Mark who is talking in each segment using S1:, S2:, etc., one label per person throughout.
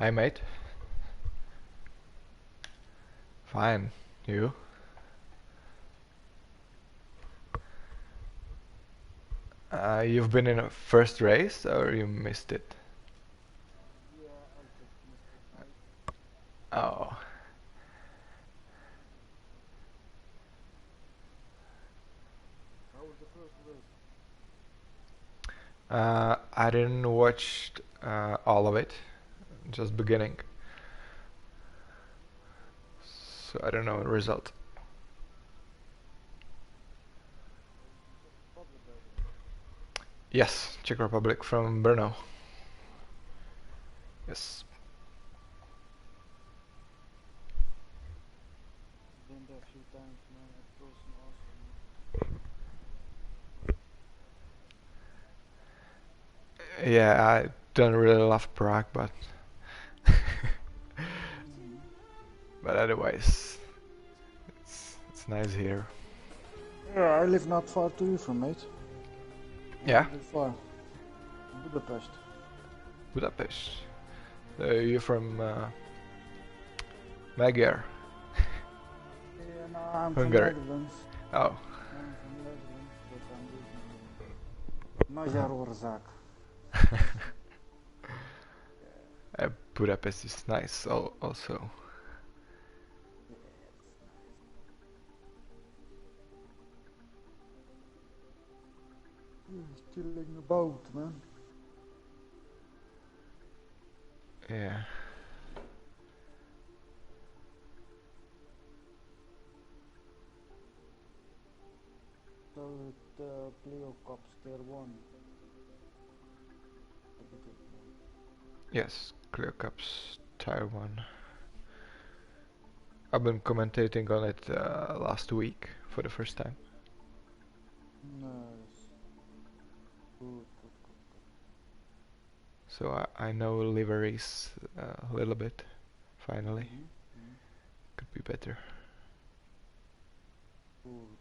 S1: Hi, mate. Fine. You? You've been in a first race, or you missed it? Oh. I didn't watch all of it, just beginning. So I don't know the result. Yes, Czech Republic from Brno. Yes. Yeah, I don't really love Prague, but but otherwise, it's nice here.
S2: Yeah, I live not far to you from, mate.
S1: Yeah,
S2: Not that far. Budapest.
S1: Budapest. You're from Magyar,
S2: Yeah, no, I'm from
S1: Hungary.
S2: Netherlands.
S1: Oh,
S2: I'm from Netherlands, but I'm living in Magyarország.
S1: Budapest is nice also.
S2: Yeah, it's nice. Just chilling about, man.
S1: Yeah.
S2: So the Clio Cups, they're won.
S1: Yes, Clear Cups Taiwan. I've been commentating on it last week for the first time.
S2: Nice. Good.
S1: So I know liveries a little bit, finally.
S2: Mm-hmm.
S1: Could be better.
S2: Good.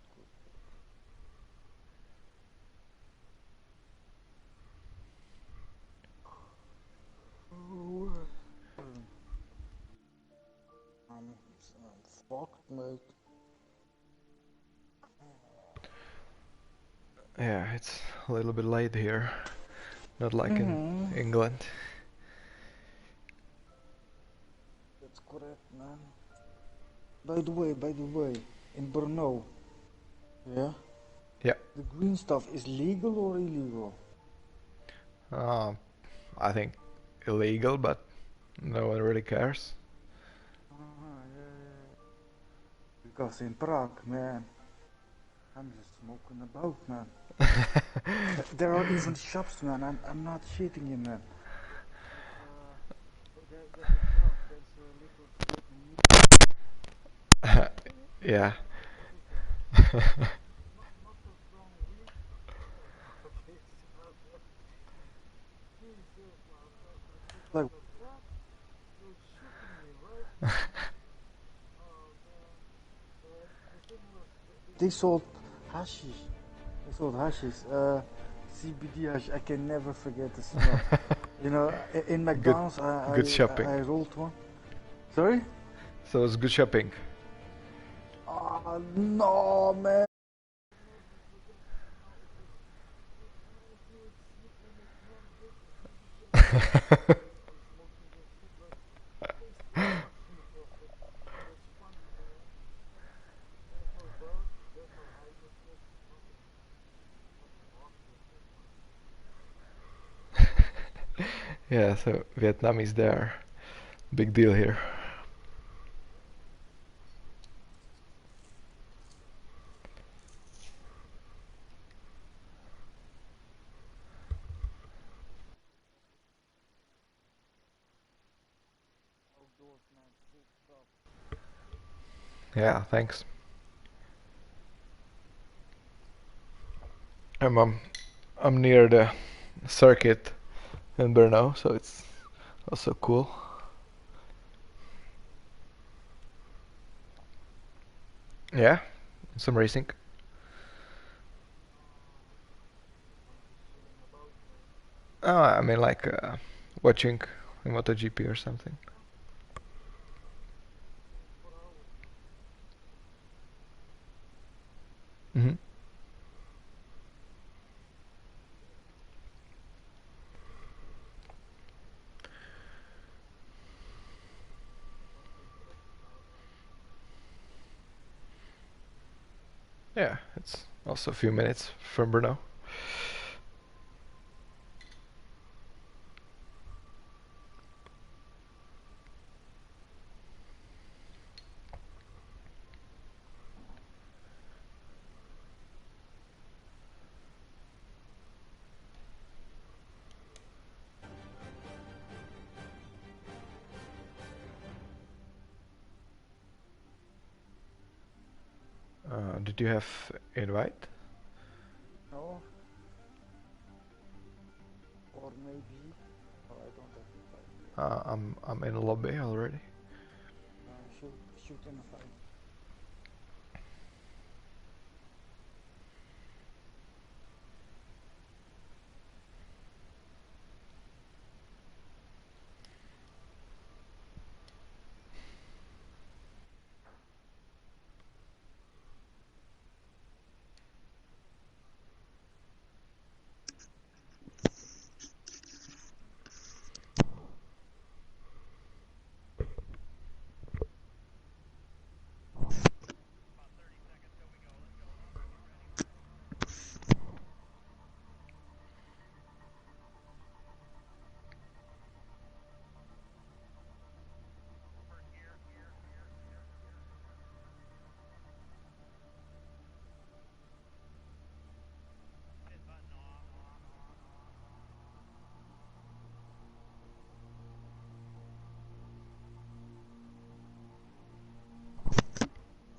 S2: Oh, I'm fucked, mate.
S1: Yeah, it's a little bit late here. Not like in
S2: Mm-hmm.
S1: England.
S2: That's correct, man. By the way, in Brno, yeah,
S1: Yeah.
S2: the green stuff is legal or illegal?
S1: Uh, I think illegal, but no one really cares.
S2: Yeah. Because in Prague, man, I'm just smoking about, man. There are even shops, man. I'm not shitting you, man. There's a shop. There's a little shop in
S1: Yeah.
S2: not so strong weed. Okay, Jesus, man. Like, what? You're shitting me, right? Oh, man. The thing was, they sold hashish. They sold hashish. CBD hash. I can never forget the smell. You know, in
S1: Good,
S2: McDonald's,
S1: good shopping.
S2: I rolled one. Sorry?
S1: So it's good shopping.
S2: Oh, no, man.
S1: Yeah, so Vietnamese there. Big deal here. Yeah, thanks. I'm I'm near the circuit in Brno, so it's also cool. Yeah, some racing. Oh, I mean like watching in MotoGP or something. Hmm. Yeah, it's also a few minutes from Brno. Did you have invite?
S2: No? Or maybe? Oh, I don't have invite.
S1: I'm in the lobby already.
S2: Shoot invite.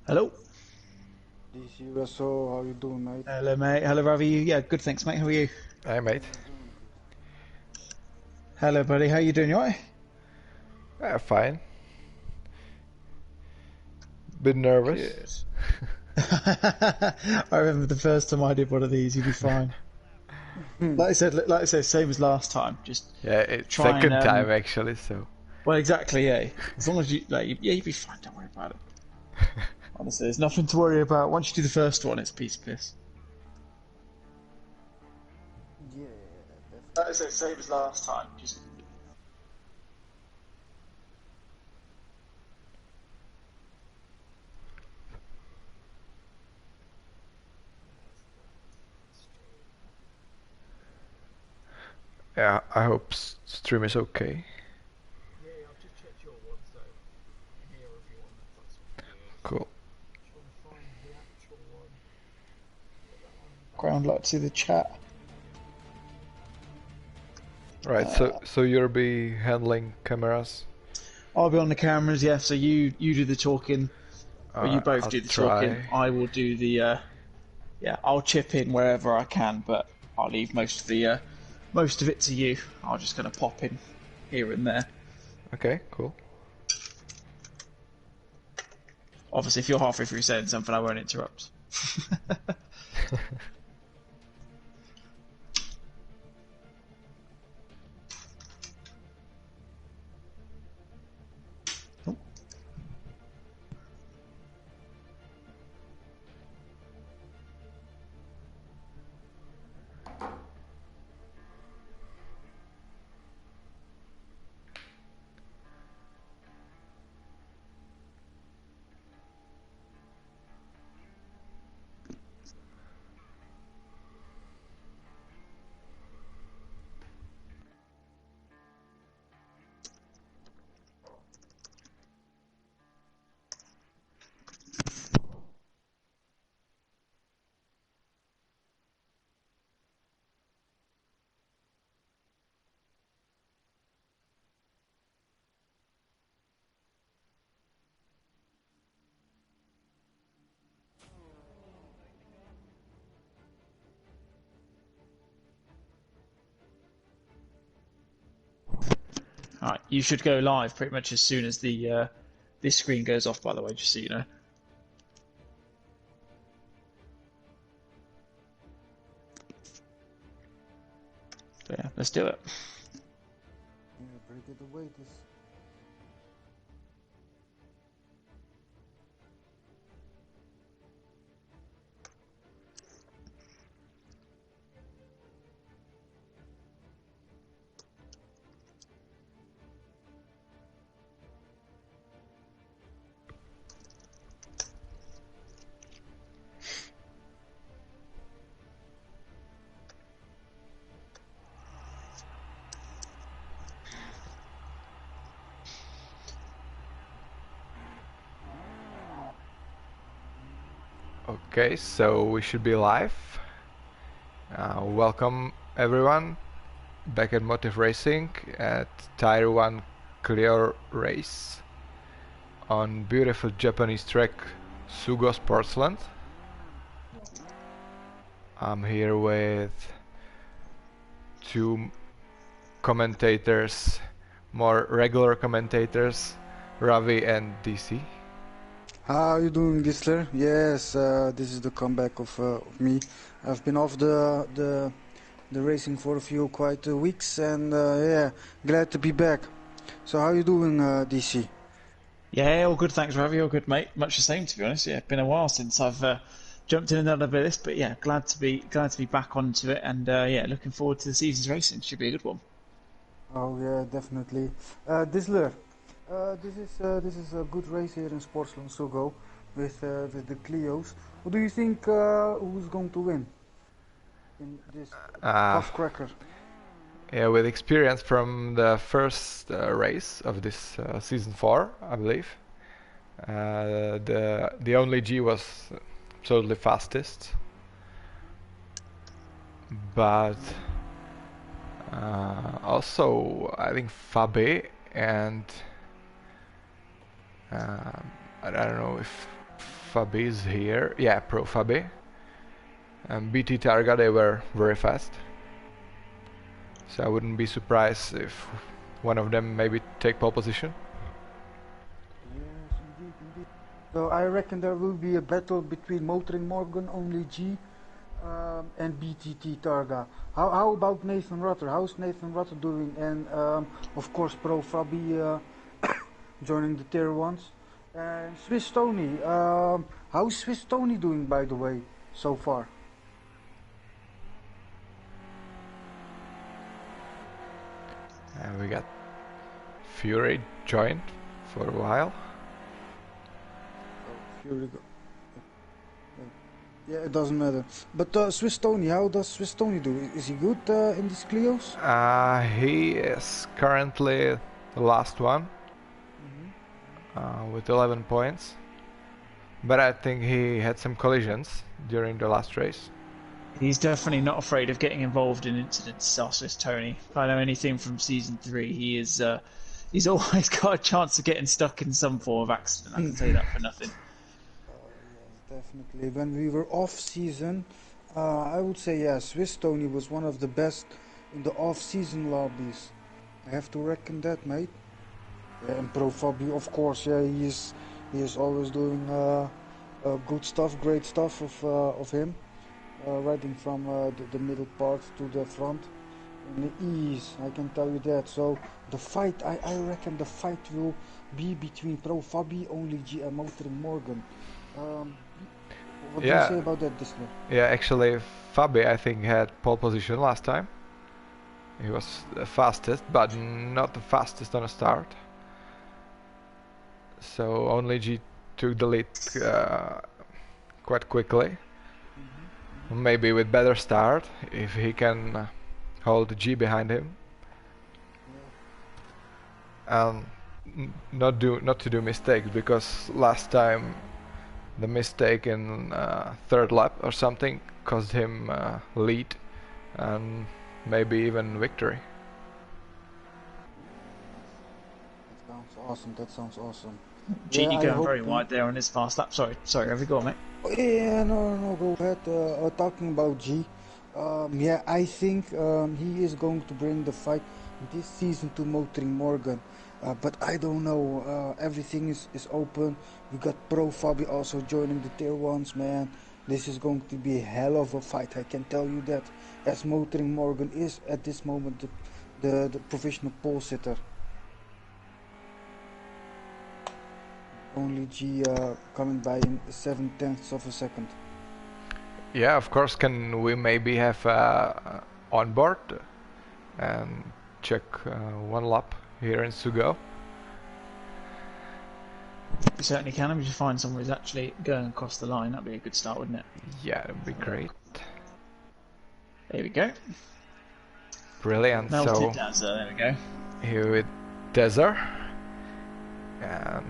S3: Hello.
S2: This USO, how you doing, mate?
S3: Hello, mate. Hello, Ravi. Yeah, good, thanks, mate. How are you?
S1: Hey, mate.
S2: Doing good.
S3: Hello, buddy. How you doing? You alright?
S1: Fine. Bit nervous.
S3: Good. I remember the first time I did one of these. You'd be fine. Like I said, same as last time. Just
S1: Yeah, it's
S3: try and
S1: second time actually, so.
S3: well, exactly. Yeah. As long as you yeah, you'd be fine. Don't worry about it. Honestly, there's nothing to worry about. Once you do the first one, it's a piece of piss.
S2: Yeah,
S3: Like I
S2: definitely.
S3: said, same as last time. Just
S1: Yeah, I hope stream is okay.
S3: yeah, I've just checked your one, so I can hear everyone. That's all good.
S1: Cool.
S3: Just want to find the actual one. Background, like to the chat.
S1: Right, so you'll be handling cameras.
S3: I'll be on the cameras, yeah. So you do the talking, or you both
S1: I'll
S3: do the talking.
S1: try.
S3: I will do the yeah. I'll chip in wherever I can, but I'll leave most of it to you. I'm just gonna pop in here and there.
S1: Okay, cool.
S3: Obviously, if you're halfway through saying something, I won't interrupt. All right, you should go live pretty much as soon as the this screen goes off. By the way, just so you know. But yeah, let's do it.
S2: Yeah, pretty Okay, the weight is.
S1: Okay, so we should be live. Welcome everyone back at Motive Racing at Tier 1 Clio race on beautiful Japanese track SUGO Sportsland. I'm here with two commentators, more regular commentators, Ravi and DC.
S2: How are you doing, Gisler? Yes, this is the comeback of me. I've been off the racing for a few quite weeks, and yeah, glad to be back. So how are you doing, DC?
S3: Yeah, all good, thanks, Ravi. All good, mate. Much the same, to be honest. Yeah, been a while since I've jumped in and out of this, but yeah, glad to be back onto it, and yeah, looking forward to the season's racing. Should be a good one.
S2: Oh yeah, definitely. Disler, this is a good race here in Sportsland Sugo with the Clios. What do you think? Who's going to win in this
S1: Uh,
S2: tough cracker?
S1: yeah, with experience from the first race of this season 4, I believe. The only G was totally fastest, but also I think Fabe and I don't know if Fabe is here. Yeah, Pro Fabe and BT Targa, they were very fast. So I wouldn't be surprised if one of them maybe take pole position.
S2: Yes, indeed, indeed. So I reckon there will be a battle between Motoring Morgan, Only G, and BTT Targa. How about Nathan Rutter? How's Nathan Rutter doing? And of course, Pro Fabi joining the tier ones. And Swiss Tony. How's Swiss Tony doing, by the way, so far?
S1: And we got Fury joined for a while.
S2: Oh, Fury go. Yeah, it doesn't matter. But Swiss Tony, how does Swiss Tony do? Is he good in these Clios?
S1: He is currently the last one with 11 points. But I think he had some collisions during the last race.
S3: He's definitely not afraid of getting involved in incidents, Swiss Tony. If I know anything from season 3, he's always got a chance of getting stuck in some form of accident. I can say that for nothing.
S2: Yes, definitely. When we were off season, I would say yes, Swiss Tony was one of the best in the off season lobbies. I have to reckon that, mate. Yeah, and Pro Fabio, of course, yeah, he is always doing good stuff, great stuff of him, riding from the middle part to the front in the ease. I can tell you that. So the fight, I reckon the fight will be between Pro Fabi, Only G, and Motoring Morgan. Um, what do you say about that, Disney?
S1: Yeah, actually, Fabi I think had pole position last time. He was the fastest, but not the fastest on a start. So Only G took the lead quite quickly. Maybe with better start if he can hold G behind him. And not to do mistakes, because last time the mistake in third lap or something cost him lead and maybe even victory.
S2: That sounds awesome. That sounds awesome.
S3: Genie
S2: Yeah,
S3: going very wide there on his fast lap. Sorry, have you gone, mate?
S2: Oh, yeah, no, go ahead. Talking about G, yeah, I think he is going to bring the fight this season to Motoring Morgan. But I don't know. Everything is open. We got Pro Fabi also joining the tier ones, man. This is going to be a hell of a fight. I can tell you that. As Motoring Morgan is at this moment the professional pole sitter. only G coming by in 7/10 of a second.
S1: Yeah, of course. Can we maybe have on board and check one lap here in SUGO?
S3: We certainly can. We just find someone who's actually going across the line. That'd be a good start, wouldn't it?
S1: Yeah, that'd be great.
S3: There we go.
S1: Brilliant.
S3: Melted
S1: So
S3: Dazzler, there we go.
S1: here with Desert and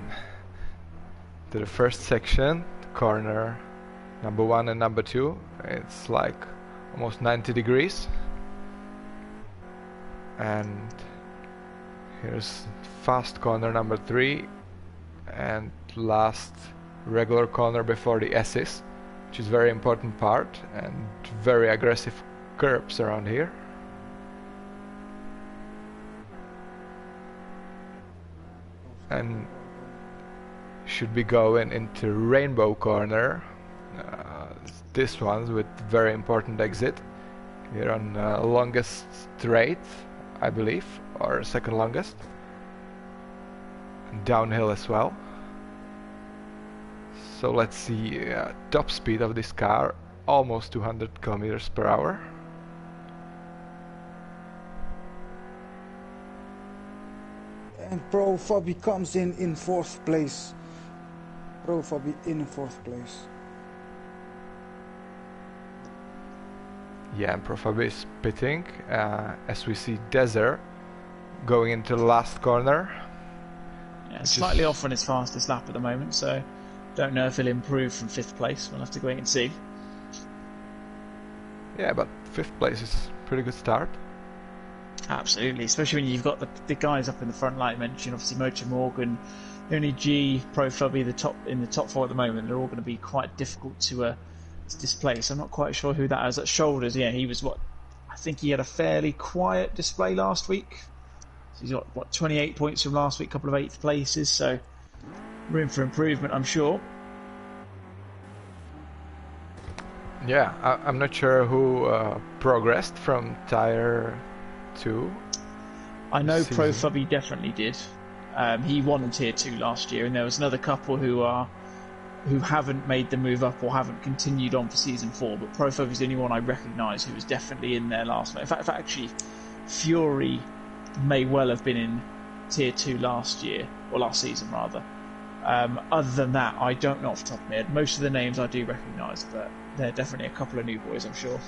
S1: to the first section, corner number 1 and number 2. It's like almost 90 degrees. And here's fast corner number 3 and last regular corner before the S's, which is very important part, and very aggressive curbs around here. And should be going into Rainbow corner. This one's with very important exit here on longest straight, I believe, or second longest. And downhill as well. So let's see, top speed of this car, almost 200 kilometers per hour.
S2: And Pro Fabi comes in 4th place. Pro Fabi in 4th place.
S1: Yeah, and Profabi is pitting, as we see Desert going into the last corner.
S3: Yeah, slightly off on his fastest lap at the moment, so don't know if he'll improve from 5th place. We'll have to wait and see.
S1: Yeah, but 5th place is a pretty good start.
S3: Absolutely, especially when you've got the guys up in the front, like I mentioned, obviously Mocha Morgan, only G, Pro Fabi in the top 4 at the moment. They're all going to be quite difficult to displace. I'm not quite sure who that is at shoulders. Yeah, he was I think he had a fairly quiet display last week. So he's got 28 points from last week, a couple of 8th places, so room for improvement, I'm sure.
S1: Yeah, I'm not sure who progressed from Tire 2.
S3: I know
S1: season.
S3: Pro Fabi definitely did. He won Tier 2 last year, and there was another couple who haven't made the move up or haven't continued on for Season 4, but Pro Fabi is the only one I recognise who was definitely in there last night. In fact, actually, Fury may well have been in Tier 2 last year, or last season rather. Other than that, I don't know off the top of my head. Most of the names I do recognise, but there are definitely a couple of new boys, I'm sure.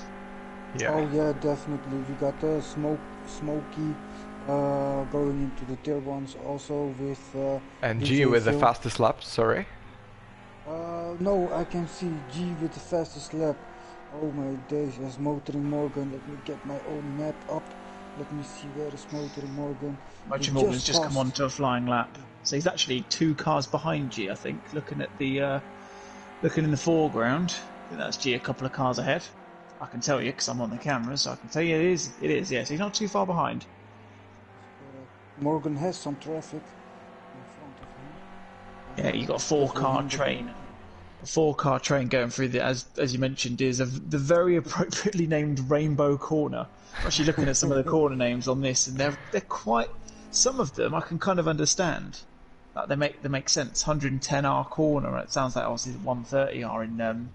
S1: Yeah.
S2: Oh yeah, definitely. We got Smokey going into the tier 1s also with...
S1: and G with the fastest lap, sorry.
S2: No, I can see G with the fastest lap. Oh my days, as Motoring Morgan. Let me get my own map up. Let me see where is Motoring Morgan.
S3: Motoring Morgan's just come onto a flying lap. So he's actually 2 cars behind G, I think, looking at the looking in the foreground. I think that's G a couple of cars ahead. I can tell you because I'm on the camera, so I can tell you it is, yes. He's not too far behind.
S2: Morgan has some traffic in front of him.
S3: Yeah, you got a 4-car train. A 4-car train going through the, as you mentioned, is the very appropriately named Rainbow Corner. I'm actually looking at some of the corner names on this, and they're quite. Some of them I can kind of understand. Like they make sense. 110R corner. It sounds like obviously 130R in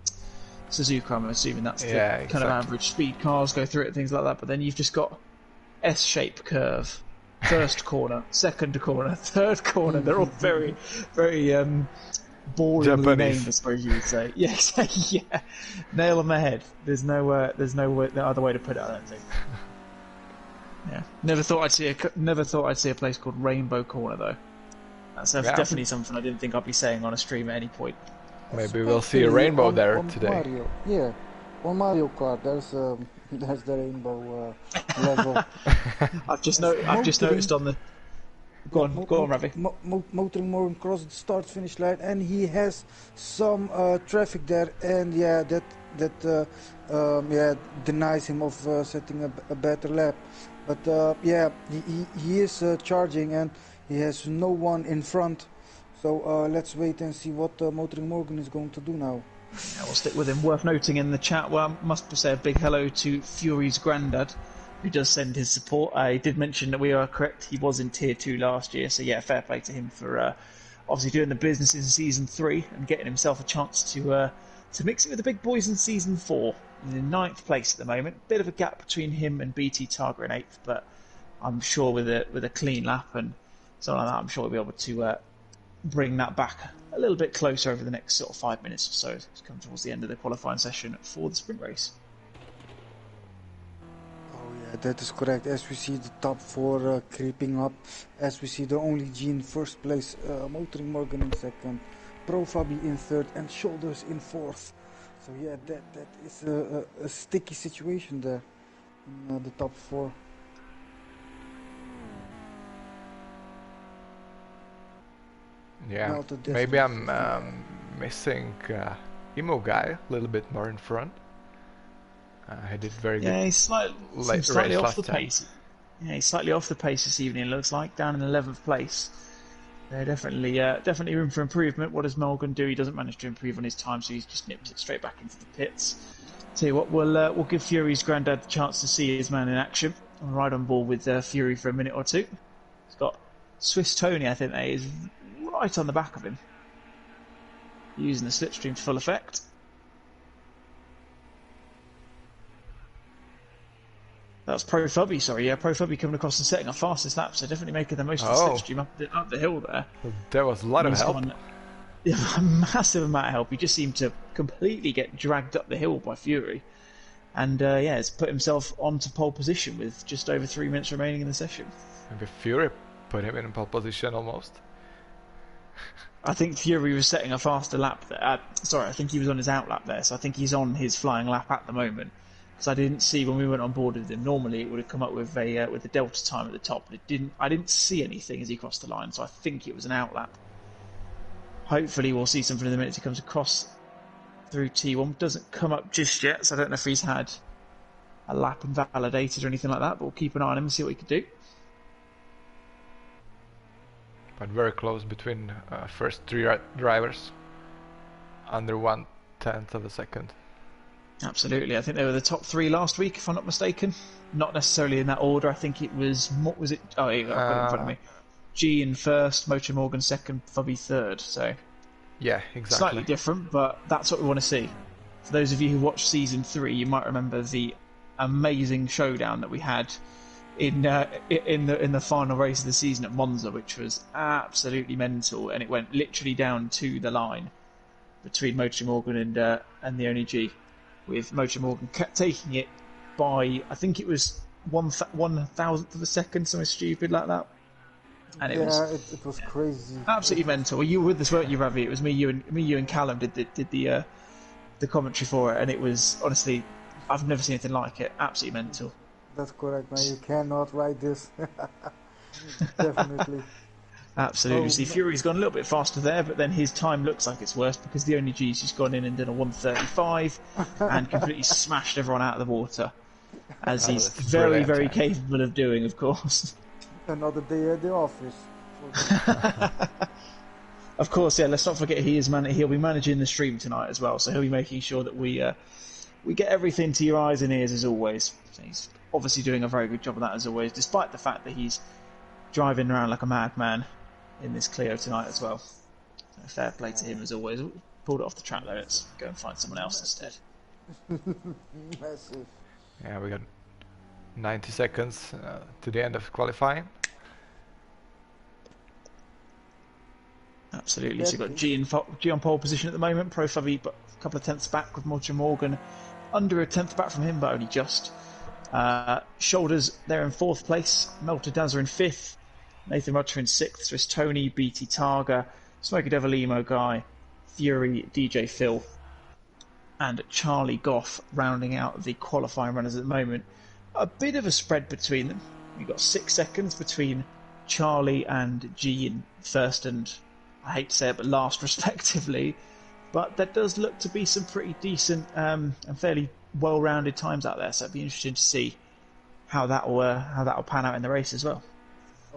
S3: Suzuka. I'm assuming that's the kind of average speed cars go through it and things like that. But then you've just got S-shaped curve. First corner, second corner, third corner. They're all very, very boringly named, I suppose you would say. Yeah, exactly. Yeah, nail on the head. There's no other way to put it. I don't think. Yeah, never thought I'd see a place called Rainbow Corner though. That's definitely something I didn't think I'd be saying on a stream at any point.
S1: Maybe we'll see a rainbow there today.
S2: Mario. Yeah, on Mario Kart there's the rainbow level.
S3: I've just noticed on the. Go on, Ravi.
S2: Motoring Morgan crossed the start-finish line, and he has some traffic there, and yeah, that denies him of setting a better lap. But yeah, he is charging, and he has no one in front. So let's wait and see what Motoring Morgan is going to do now.
S3: Yeah, we'll stick with him. Worth noting in the chat, well, I must say a big hello to Fury's granddad, who does send his support. He did mention that we are correct. He was in Tier 2 last year, so yeah, fair play to him for obviously doing the business in Season 3 and getting himself a chance to mix it with the big boys in Season 4. He's in 9th place at the moment. Bit of a gap between him and BT Targa in 8th, but I'm sure with a clean lap and something like that, I'm sure we'll be able to bring that back a little bit closer over the next sort of 5 minutes or so to come towards the end of the qualifying session for the sprint race.
S2: Oh yeah, that is correct. As we see the top 4 creeping up, as we see the only G in first place, Motoring Morgan in second, Pro Fabi in third, and Shoulders in fourth. So yeah, that is a sticky situation there in the top 4.
S1: Yeah, maybe I'm missing Emo Guy a little bit more in front. He did very good.
S3: Yeah, he's slightly off the pace. Yeah, he's slightly off the pace this evening. It looks like down in 11th place. Definitely room for improvement. What does Morgan do? He doesn't manage to improve on his time, so he's just nipped it straight back into the pits. Tell you what, we'll give Fury's granddad the chance to see his man in action. I'm right on board with Fury for a minute or two. He's got Swiss Tony, I think that is, right on the back of him, using the slipstream to full effect. That's Pro Fubby, sorry. Yeah, Pro Fubby coming across and setting a fastest lap, so definitely making the most of the slipstream up the hill there.
S1: There was a lot of help.
S3: A massive amount of help. He just seemed to completely get dragged up the hill by Fury. And has put himself onto pole position with just over 3 minutes remaining in the session.
S1: Maybe Fury put him in pole position almost.
S3: I think Fury was setting a faster lap there. I think he was on his out lap there, so I think he's on his flying lap at the moment. Because I didn't see when we went on board with him. Normally, it would have come up with a delta time at the top, but it didn't. I didn't see anything as he crossed the line, so I think it was an out lap. Hopefully, we'll see something in the minute he comes across through T1. Doesn't come up just yet, so I don't know if he's had a lap invalidated or anything like that. But we'll keep an eye on him and see what he can do.
S1: But very close between first 3 drivers, under 1/10 of a second.
S3: Absolutely, I think they were the top 3 last week, if I'm not mistaken. Not necessarily in that order. I think it was. What was it? Oh, here you go. I've got it in front of me. G in first, Motor Morgan second, Fubby third. So
S1: yeah, exactly.
S3: Slightly different, but that's what we want to see. For those of you who watched season 3, you might remember the amazing showdown that we had in the final race of the season at Monza, which was absolutely mental, and it went literally down to the line between Motor Morgan and the only G, with Motor Morgan taking it by, I think it was 1,000th of a second, something stupid like that. And it
S2: was crazy,
S3: absolutely mental. Well, you were with this, weren't you, Ravi? It was me, you, and Callum did the commentary for it, and it was, honestly, I've never seen anything like it. Absolutely mental.
S2: That's correct, man. You cannot write this. Definitely.
S3: Absolutely. See, Fury's gone a little bit faster there, but then his time looks like it's worse because the only G's just gone in and done a 1:35 and completely smashed everyone out of the water, as he's very, very capable of doing, of course.
S2: Another day at the office.
S3: Of course, yeah. Let's not forget he'll be managing the stream tonight as well, so he'll be making sure that we get everything to your eyes and ears as always. So he's obviously doing a very good job of that as always, despite the fact that he's driving around like a madman in this Clio tonight as well. So fair play to him as always. Pulled it off the track though. Let's go and find someone else instead.
S2: Massive.
S1: Yeah, we got 90 seconds to the end of qualifying.
S3: Absolutely. So you've got G on pole position at the moment. Pro Fabi, but a couple of tenths back with Motor Morgan. Under a tenth back from him, but only just. Shoulders, they're in 4th place. Melter Dazza in 5th. Nathan Rutcher in 6th. Swiss Tony, BT Targa, Smoky Devil Emo Guy, Fury, DJ Phil, and Charlie Goff rounding out the qualifying runners at the moment. A bit of a spread between them. You've got 6 seconds between Charlie and G in first and, I hate to say it, but last respectively. But there does look to be some pretty decent and fairly well-rounded times out there, so it'd be interesting to see how that'll pan out in the race as well.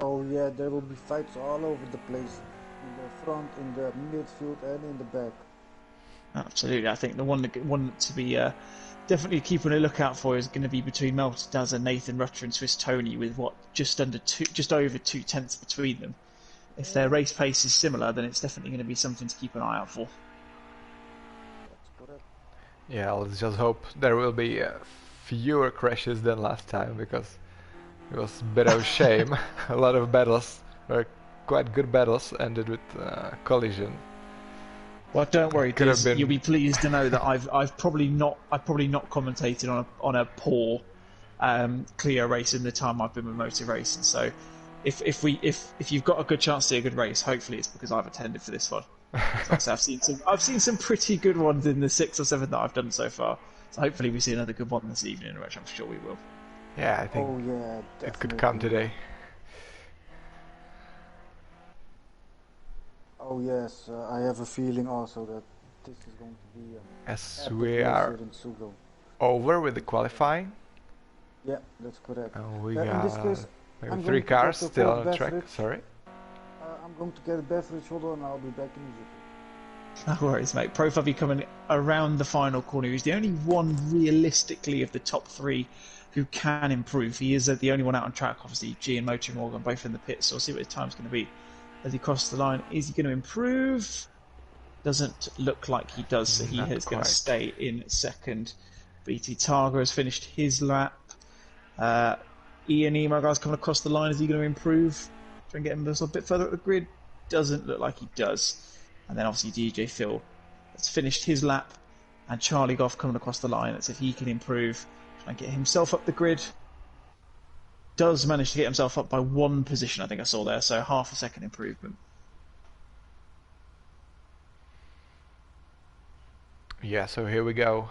S2: Oh yeah, there will be fights all over the place, in the front, in the midfield, and in the back.
S3: Absolutely, I think the one to be definitely keeping a lookout for is going to be between Melter Dazza, Nathan Rutter, and Swiss Tony, with just over 2 tenths between them. if their race pace is similar, then it's definitely going to be something to keep an eye out for.
S2: That's correct.
S1: Yeah, let's just hope there will be fewer crashes than last time, because it was a bit of a shame. A lot of battles, or quite good battles, ended with collision.
S3: Well, don't worry,
S1: Could have
S3: Diz.
S1: been-
S3: You'll be pleased to know that I've probably not commentated on a poor Clio race in the time I've been with motor racing. So if you've got a good chance to see a good race, hopefully it's because I've attended for this one. So I've seen some pretty good ones in the 6 or 7 that I've done so far. So hopefully we see another good one this evening, which I'm sure we will.
S1: Yeah, I think
S2: Oh yeah,
S1: it could come
S2: definitely.
S1: today.
S2: Oh yes, I have a feeling also that this is going to be an
S1: As
S2: epic
S1: we
S2: race
S1: are
S2: here in SUGO.
S1: over with the qualifying,
S2: Yeah, that's correct.
S1: we
S2: In this
S1: got
S2: case,
S1: maybe
S2: I'm
S1: 3
S2: going to
S1: cars
S2: get the
S1: still
S2: fourth
S1: on the track.
S2: beverage.
S1: Sorry.
S2: I'm going to get a beverage. Hold on, I'll be back immediately.
S3: No worries, mate. Profubby coming around the final corner. He's the only one realistically of the top 3 who can improve. He is the only one out on track. Obviously, G and Motor Morgan both in the pits, so we'll see what his time's going to be as he crosses the line. Is he going to improve? Doesn't look like he does, so he
S1: Not
S3: is going to
S1: quite.
S3: stay in second. BT Targa has finished his lap. Ian Emo coming across the line. Is he going to improve? Try and get him a little bit further up the grid? Doesn't look like he does. And then obviously DJ Phil has finished his lap, and Charlie Goff coming across the line. Let's see if he can improve, try and get himself up the grid. Does manage to get himself up by 1 position, I think I saw there, so half a second improvement.
S1: Yeah, so here we go.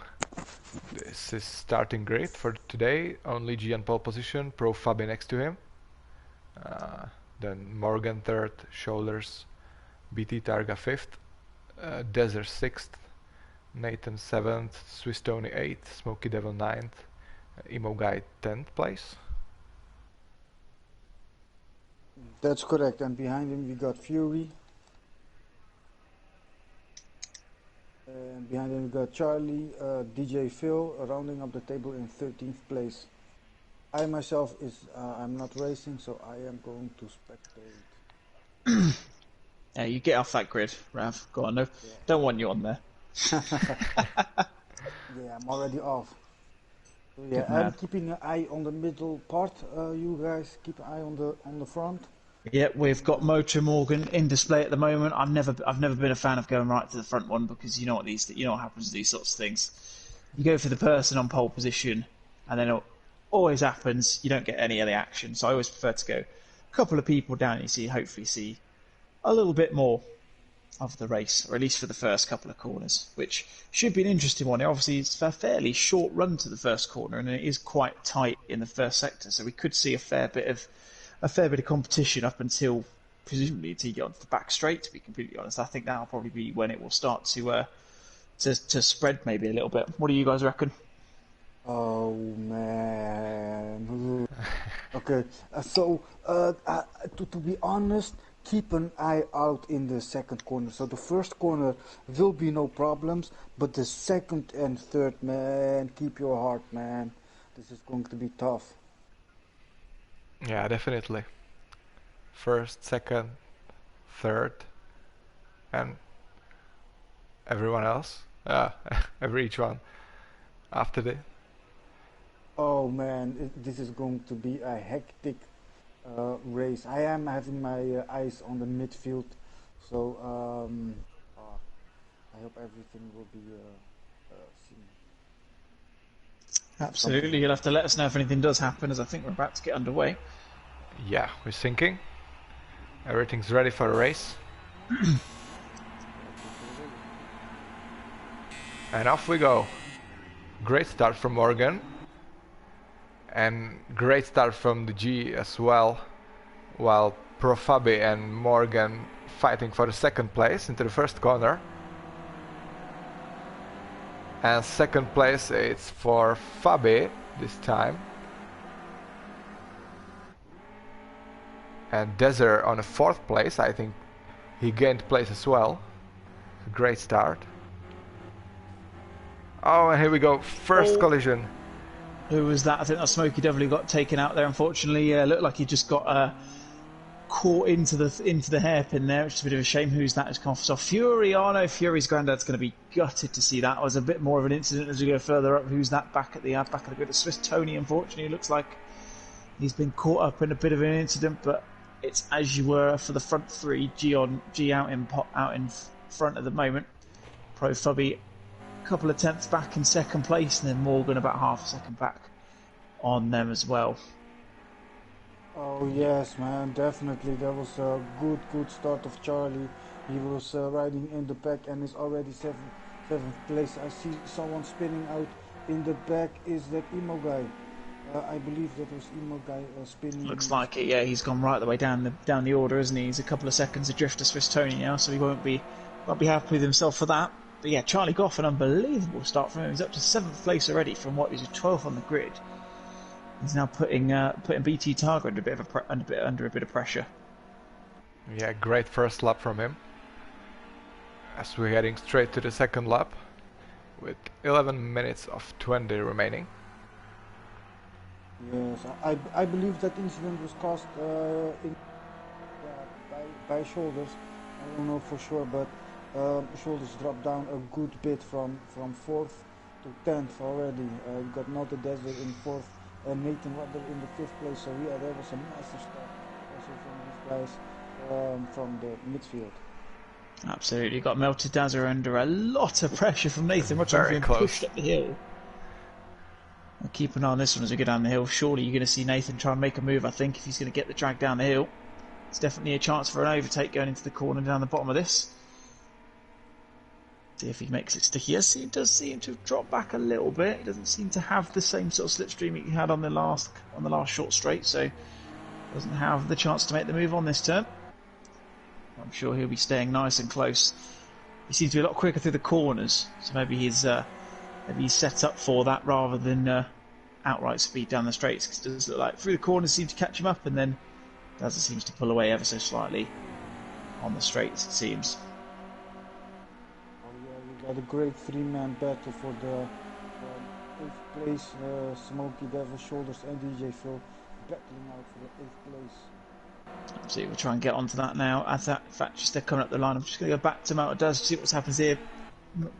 S1: This is starting great for today. Only G on pole position, Pro Fabi next to him. Then Morgan third, Shoulders, BT Targa fifth, Desert sixth, Nathan seventh, Swiss Tony eighth, Smoky Devil ninth, Emo Guy 10th place.
S2: That's correct. And behind him we got Fury. And behind him we got Charlie, DJ Phil, rounding up the table in 13th place. I myself I'm not racing, so I am going to spectate.
S3: Yeah, you get off that grid, Rav. Go on, no, don't want you on there.
S2: Yeah, I'm already off. So yeah,
S3: Good man.
S2: I'm keeping an eye on the middle part. You guys keep an eye on the front.
S3: Yeah, we've got Motor Morgan in display at the moment. I've never been a fan of going right to the front one, because you know what happens to these sorts of things. You go for the person on pole position, and then it always happens. You don't get any of the action. So I always prefer to go a couple of people down. And hopefully see a little bit more of the race, or at least for the first couple of corners, which should be an interesting one. Obviously, it's a fairly short run to the first corner, and it is quite tight in the first sector, so we could see a fair bit of competition up until presumably until you get onto the back straight. To be completely honest, I think that'll probably be when it will start to spread maybe a little bit. What do you guys reckon?
S2: Oh man. Okay, to be honest, keep an eye out in the second corner. So the first corner will be no problems, but the second and third, man, keep your heart, man. This is going to be tough.
S1: Yeah, definitely. First, second, third, and everyone else. Each one after the.
S2: Oh man, this is going to be a hectic race. I am having my eyes on the midfield, so I hope everything will be seen.
S3: Absolutely, you'll have to let us know if anything does happen, as I think we're about to get underway.
S1: Yeah, we're syncing. Everything's ready for a race. And off we go. Great start from Morgan. And great start from the G as well. While Profabi and Morgan fighting for the second place into the first corner. And second place it's for Fabi this time. And Desert on a fourth place. I think he gained place as well. Great start. Oh, and here we go. First collision.
S3: Who was that? I think that Smoky Devil who got taken out there, unfortunately. Looked like he just got caught into the hairpin there, which is a bit of a shame. Who's that has come off? So Fury, oh no, Fury's granddad's going to be gutted to see that. It was a bit more of an incident as we go further up. Who's that back of the grid? Swiss Tony, unfortunately, looks like he's been caught up in a bit of an incident, but it's as you were for the front three. G out in front at the moment. Pro Fubby a couple of tenths back in second place, and then Morgan about half a second back on them as well.
S2: Oh yes, man, definitely. That was a good start of Charlie. He was riding in the back and is already seventh place. I see someone spinning out in the back. Is that Emo guy? I believe that was Emo guy spinning.
S3: Looks like it. Yeah, he's gone right the way down the order, isn't he? He's a couple of seconds adrift to Swiss Tony now, so he won't be happy with himself for that. But yeah, Charlie Goff, an unbelievable start from him. He's up to 7th place already from what is a 12th on the grid. He's now putting BT Targa under a bit of pressure.
S1: Yeah, great first lap from him. As we're heading straight to the second lap, with 11 minutes of 20 remaining.
S2: Yes, I believe that incident was caused by shoulders. I don't know for sure, but shoulders dropped down a good bit from 4th to 10th already. You got Not a Desert in 4th. Nathan Rudder in the 5th place, so yeah, that was a massive start also from these guys from the midfield.
S3: Absolutely, got Melted Dazzler under a lot of pressure from Nathan Rudder being pushed up the hill. I'll keep an eye on this one as we go down the hill. Surely you're going to see Nathan try and make a move, I think, if he's going to get the drag down the hill. It's definitely a chance for an overtake going into the corner down the bottom of this. See if he makes it sticky. Yes, he does seem to have dropped back a little bit. He doesn't seem to have the same sort of slipstream he had on the last short straight, so doesn't have the chance to make the move on this turn. I'm sure he'll be staying nice and close. He seems to be a lot quicker through the corners, so maybe he's set up for that rather than outright speed down the straights. Because it does look like through the corners seems to catch him up, and then Dazza seems to pull away ever so slightly on the straights, it seems.
S2: Got a great three-man battle for the 8th place. Smokey Devil, Shoulders and DJ Phil battling out for the 8th place.
S3: Absolutely, we'll try and get onto that now. As that, in fact, just they're coming up the line. I'm just going to go back to Mount Does to see what happens here.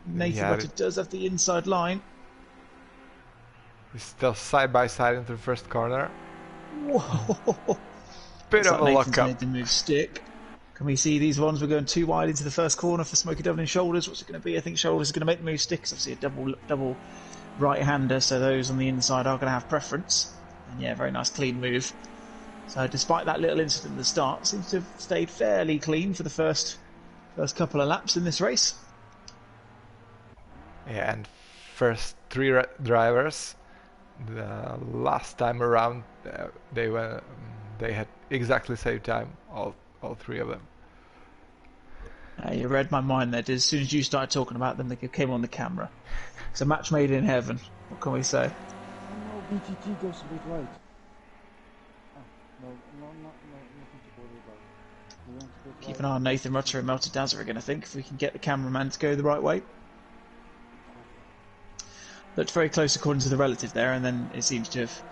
S3: Nathan Rutter does have the inside line.
S1: He's still side by side into the first corner.
S3: Whoa!
S1: Bit of a lock up.
S3: Made the move stick. Can we see these ones? We're going too wide into the first corner for Smokey Devil and Shoulders. What's it going to be? I think Shoulders is going to make the move stick. Obviously a double right-hander, so those on the inside are going to have preference. And yeah, very nice clean move. So despite that little incident at the start, seems to have stayed fairly clean for the first couple of laps in this race.
S1: Yeah, and first 3 drivers, the last time around, they had exactly the same time, all 3 of them.
S3: You read my mind there. As soon as you started talking about them, they came on the camera. It's a match made in heaven. What can we say?
S2: Oh no, BTT goes a bit right. Nothing to worry about.
S3: Keep an eye on Nathan Rutter and Melted Dazzler again, I think, if we can get the cameraman to go the right way. Looked very close according to the relative there, and then it seems to have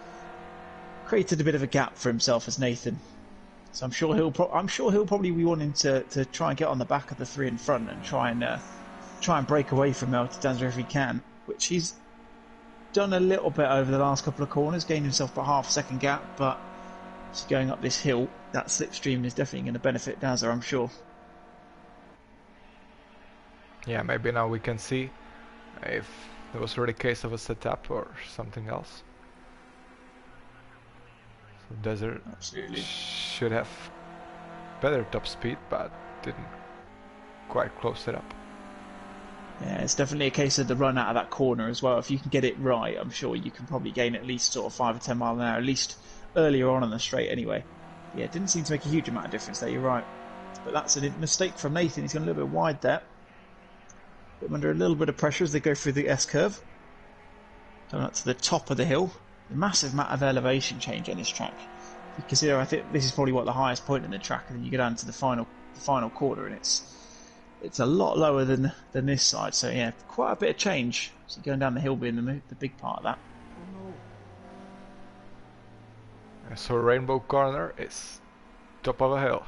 S3: created a bit of a gap for himself as Nathan. So I'm sure he'll probably be wanting to try and get on the back of the 3 in front and try and break away from Melted Dazzler if he can, which he's done a little bit over the last couple of corners, gained himself about half a second gap, but going up this hill, that slipstream is definitely going to benefit Dazzler, I'm sure. Yeah,
S1: maybe now we can see if there was really a case of a setup or something else. So Desert should have better top speed, but didn't quite close it up.
S3: Yeah, it's definitely a case of the run out of that corner as well. If you can get it right, I'm sure you can probably gain at least sort of 5 or 10 miles an hour, at least earlier on the straight anyway. Yeah, it didn't seem to make a huge amount of difference there, you're right. But that's a mistake from Nathan. He's gone a little bit wide there. Put him under a little bit of pressure as they go through the S-curve. Coming up to the top of the hill. A massive amount of elevation change on this track. If you consider, I think this is probably the highest point in the track, and then you go down to the final quarter, and it's a lot lower than this side. So yeah, quite a bit of change. So going down the hill being the big part of that.
S1: So Rainbow Corner is top of a hill.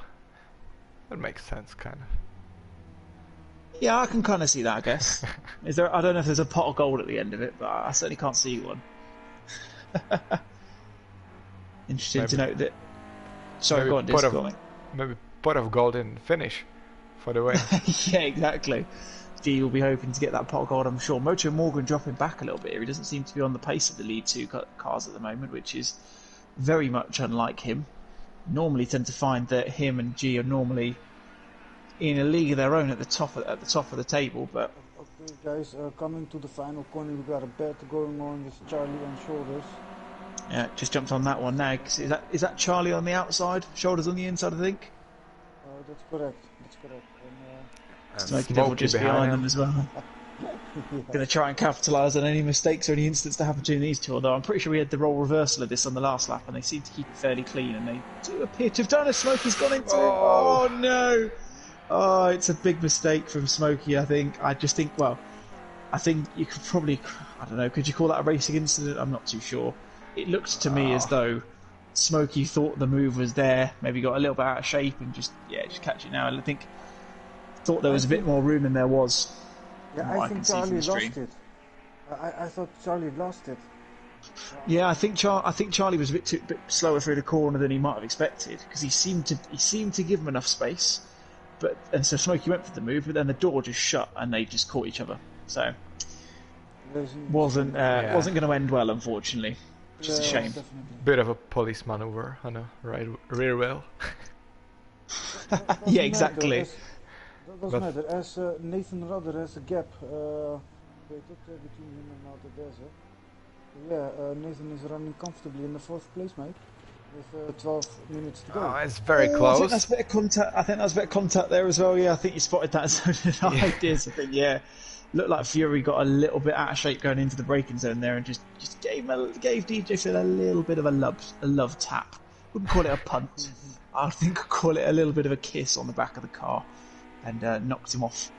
S1: That makes sense, kind of.
S3: Yeah, I can kind of see that, I guess. Is there? I don't know if there's a pot of gold at the end of it, but I certainly can't see one. Interesting to note that. Sorry,
S1: maybe
S3: go on, Diz, go on.
S1: Maybe pot of gold in finish for the win.
S3: Yeah, exactly. G will be hoping to get that pot of gold, I'm sure. Mocho Morgan dropping back a little bit here. He doesn't seem to be on the pace of the lead two cars at the moment, which is very much unlike him. Normally tend to find that him and G are normally in a league of their own at the top of the table, but
S2: Okay, guys, coming to the final corner, we got a bet going on with Charlie on shoulders.
S3: yeah, just jumped on that one now. Is that Charlie on the outside, shoulders on the inside, I think?
S2: That's correct. That's correct.
S1: And
S3: Smokey Devil just behind them as well. Going to try and capitalise on any mistakes or any incidents that happen between these two, although I'm pretty sure we had the role reversal of this on the last lap and they seem to keep it fairly clean, and they do appear to have done it. Smokey's gone into it. Oh no! Oh, it's a big mistake from Smokey, I think. I think you could probably, I don't know, could you call that a racing incident? I'm not too sure. It looked to me as though Smokey thought the move was there, maybe got a little bit out of shape and just catch it now. I think thought there was a bit more room than there was.
S2: Yeah, I think Charlie lost it. I thought Charlie lost it.
S3: Yeah, I think Charlie was a bit slower through the corner than he might have expected, because he seemed to give him enough space, and so Smokey went for the move, but then the door just shut and they just caught each other. So wasn't going to end well, unfortunately, which is a shame.
S1: Bit of a police maneuver on a rear wheel.
S2: Yeah,
S3: exactly.
S2: That doesn't matter. As Nathan Rudder has a gap between him and now the desert. Yeah, Nathan is running comfortably in the 4th place, mate, with 12 minutes to go.
S1: Oh, it's very close.
S3: I think that's a bit of contact. I think that's a bit of contact there as well. Yeah, I think you spotted that. So did I. I think looked like Fury got a little bit out of shape going into the braking zone there, and just gave DJ Phil a little bit of a love tap. Wouldn't call it a punt. I think I'd call it a little bit of a kiss on the back of the car, and knocked him off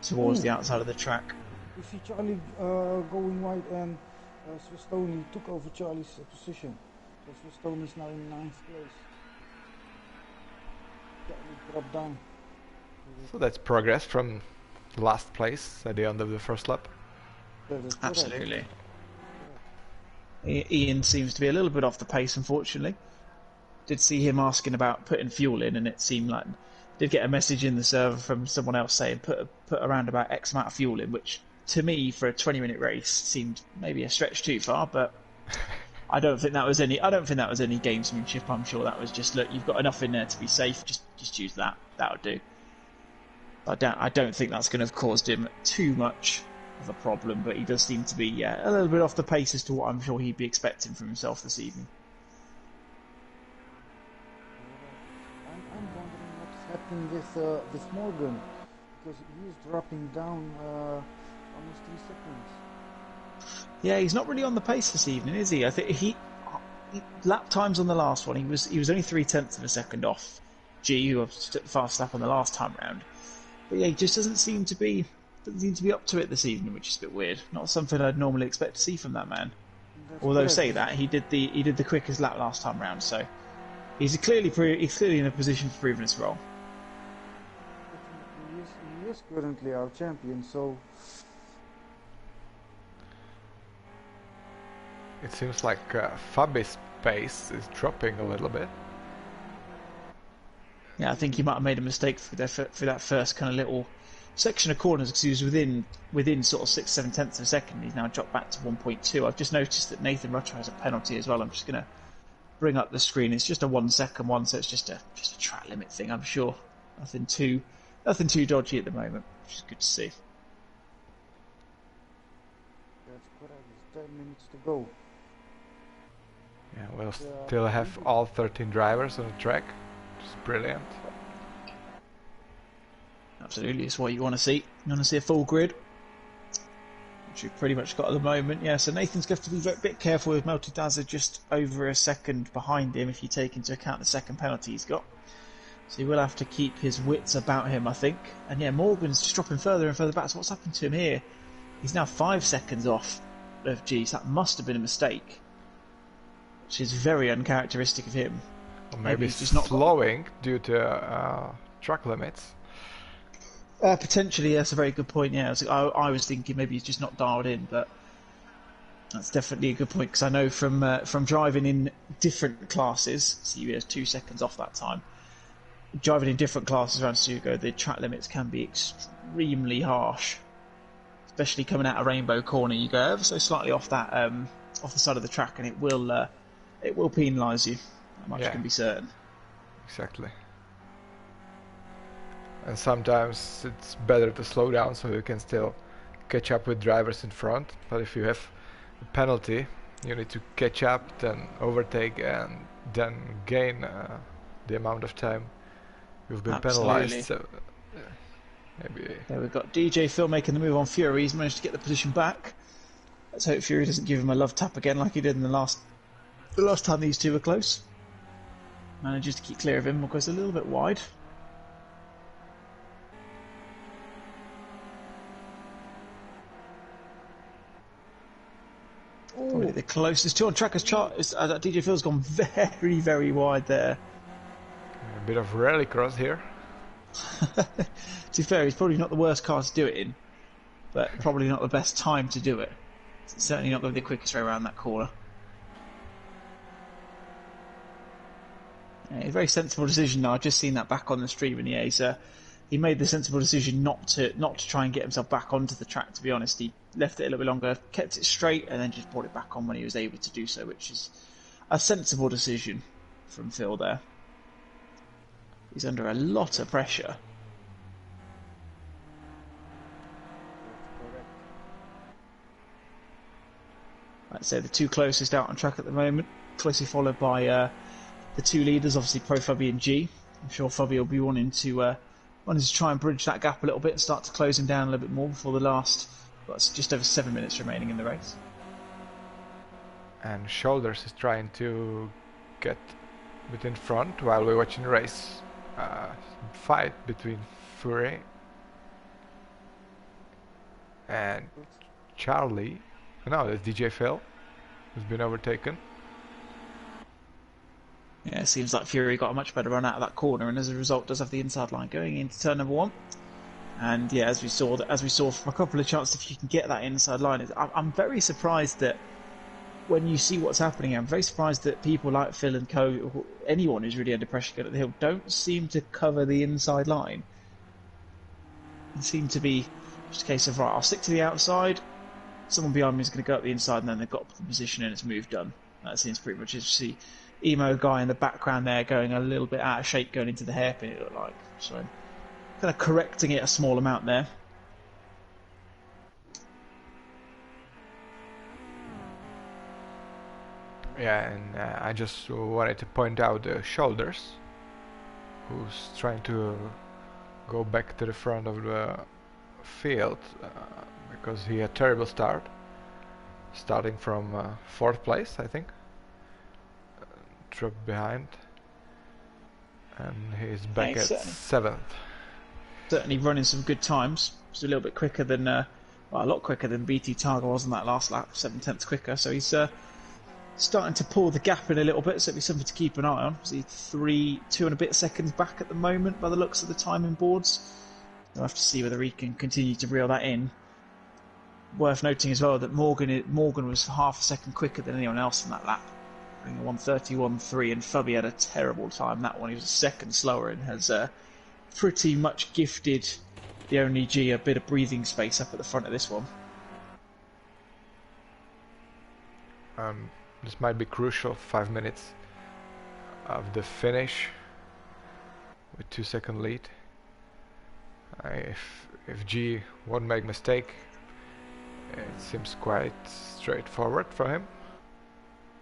S3: towards the outside of the track.
S2: You see Charlie going wide, and Swistoni took over Charlie's position. So Swistoni is now in 9th place. Charlie dropped down.
S1: So that's progress from last place at the end of the first lap.
S3: Absolutely. Ian seems to be a little bit off the pace, unfortunately. Did see him asking about putting fuel in, and it seemed like did get a message in the server from someone else saying put around about X amount of fuel in, which to me for a 20-minute race seemed maybe a stretch too far, but I don't think that was any gamesmanship. I'm sure that was just, look, you've got enough in there to be safe, just use that. That'll do. I don't think that's going to have caused him too much of a problem, but he does seem to be a little bit off the pace as to what I'm sure he'd be expecting from himself this evening.
S2: I'm wondering what's happening with Morgan, because he's dropping down almost 3 seconds.
S3: Yeah, he's not really on the pace this evening, is he? I think he lap times on the last one. He was only 0.3 of a second off G, who was fast up on the last time round. But yeah, he just doesn't seem to be up to it this evening, which is a bit weird. Not something I'd normally expect to see from that man.
S2: That's
S3: Although
S2: correct.
S3: say that he did the quickest lap last time round, so he's clearly in a position to prove his role.
S2: He is currently our champion, so
S1: It seems like Fabi's pace is dropping a little bit.
S3: Yeah, I think he might have made a mistake for that first kind of little section of corners, because he was within sort of 6-7 tenths of a second. He's now dropped back to 1.2. I've just noticed that Nathan Rutter has a penalty as well. I'm just going to bring up the screen. It's just a 1 second one, so it's just a track limit thing, I'm sure. Nothing too dodgy at the moment, which is good to see.
S2: that's correct. It's 10 minutes to go.
S1: Yeah, we'll still have all 13 drivers on the track, which is brilliant.
S3: Absolutely, it's what you want to see. You want to see a full grid, which we've pretty much got at the moment. Yeah, so Nathan's going to have to be a bit careful with Melty just over a second behind him if you take into account the second penalty he's got. So he will have to keep his wits about him, I think. And yeah, Morgan's just dropping further and further back. So what's happened to him here? He's now 5 seconds off of G, so that must have been a mistake, which is very uncharacteristic of him.
S1: Or
S3: Maybe
S1: maybe
S3: he's just not got...
S1: slowing due to track limits.
S3: Potentially, that's a very good point. Yeah, I was thinking maybe he's just not dialed in, but that's definitely a good point because I know from driving in different classes, so you have 2 seconds off that time. Driving in different classes around SUGO, the track limits can be extremely harsh, especially coming out of Rainbow Corner. You go ever so slightly off that off the side of the track, and it will penalise you. That much can be certain.
S1: Exactly. And sometimes it's better to slow down so you can still catch up with drivers in front. But if you have a penalty, you need to catch up, then overtake, and then gain the amount of time you've been penalized. So maybe.
S3: There we've got DJ Phil making the move on Fury. He's managed to get the position back. Let's hope Fury doesn't give him a love tap again like he did in the last time these two were close. Manages to keep clear of him, goes a little bit wide. Probably the closest to on Tracker's chart is DJ Phil's gone very, very wide there.
S1: A bit of rallycross here.
S3: To be fair, he's probably not the worst car to do it in, but probably not the best time to do it. It's certainly not going to be the quickest way around that corner. Yeah, a very sensible decision. Now I've just seen that back on the stream, and yeah, he made the sensible decision not to try and get himself back onto the track. To be honest, he left it a little bit longer, kept it straight, and then just brought it back on when he was able to do so, which is a sensible decision from Phil there. He's under a lot of pressure. I'd say the two closest out on track at the moment, closely followed by the two leaders, obviously Pro Fubby and G. I'm sure Fubby will be wanting to try and bridge that gap a little bit and start to close him down a little bit more before the last. Well, it's just over 7 minutes remaining in the race.
S1: And Shoulders is trying to get a bit in front while we're watching the race. Fight between Fury and Charlie. No, that's DJ Phil, who's been overtaken.
S3: Yeah, it seems like Fury got a much better run out of that corner, and as a result does have the inside line going into turn number 1. And yeah, as we saw from a couple of chances, if you can get that inside line, I'm very surprised that when you see what's happening, I'm very surprised that people like Phil and co, anyone who's really under pressure going at the hill, don't seem to cover the inside line. It seemed to be just a case of, right, I'll stick to the outside, someone behind me is going to go up the inside, and then they've got the position and it's move done. That seems pretty much it. You see Emo guy in the background there going a little bit out of shape going into the hairpin, it looked like. So kind of correcting it a small amount there.
S1: Yeah, and I just wanted to point out Shoulders, who's trying to go back to the front of the field because he had a terrible start, starting from 4th place, I think. Dropped behind, and he's back at 7th.
S3: Certainly running some good times. Just a little bit quicker than, a lot quicker than BT Targa was on that last lap, 7/10 quicker. So he's starting to pull the gap in a little bit, so it'll be something to keep an eye on. See, 2 and a bit seconds back at the moment by the looks of the timing boards. We'll have to see whether he can continue to reel that in. Worth noting as well that Morgan was half a second quicker than anyone else in that lap. 1:31.3, and Fubby had a terrible time that one. He was a second slower and has pretty much gifted the only G a bit of breathing space up at the front of this one.
S1: This might be crucial, 5 minutes of the finish with 2-second lead. If G won't make mistake, it seems quite straightforward for him.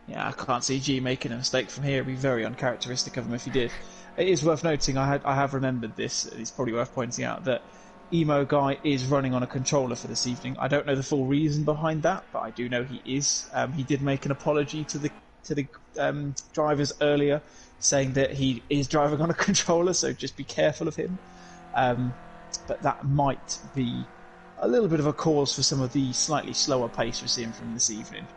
S3: Yeah, I can't see G making a mistake from here. It'd be very uncharacteristic of him if he did. It is worth noting, I have remembered this, it's probably worth pointing out, that Emo Guy is running on a controller for this evening. I don't know the full reason behind that, but I do know he is. He did make an apology to the drivers earlier, saying that he is driving on a controller, so just be careful of him. But that might be a little bit of a cause for some of the slightly slower pace we're seeing from this evening.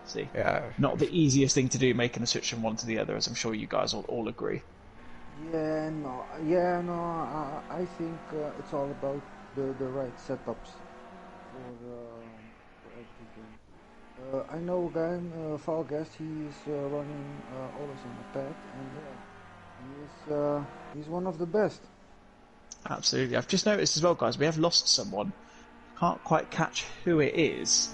S3: See,
S1: Yeah.
S3: not the easiest thing to do, making a switch from one to the other, as I'm sure you guys all agree.
S2: Yeah, no. I think it's all about the right setups for everything. I know Valgas. He's running always on attack, and he's one of the best.
S3: Absolutely. I've just noticed as well, guys, we have lost someone. Can't quite catch who it is,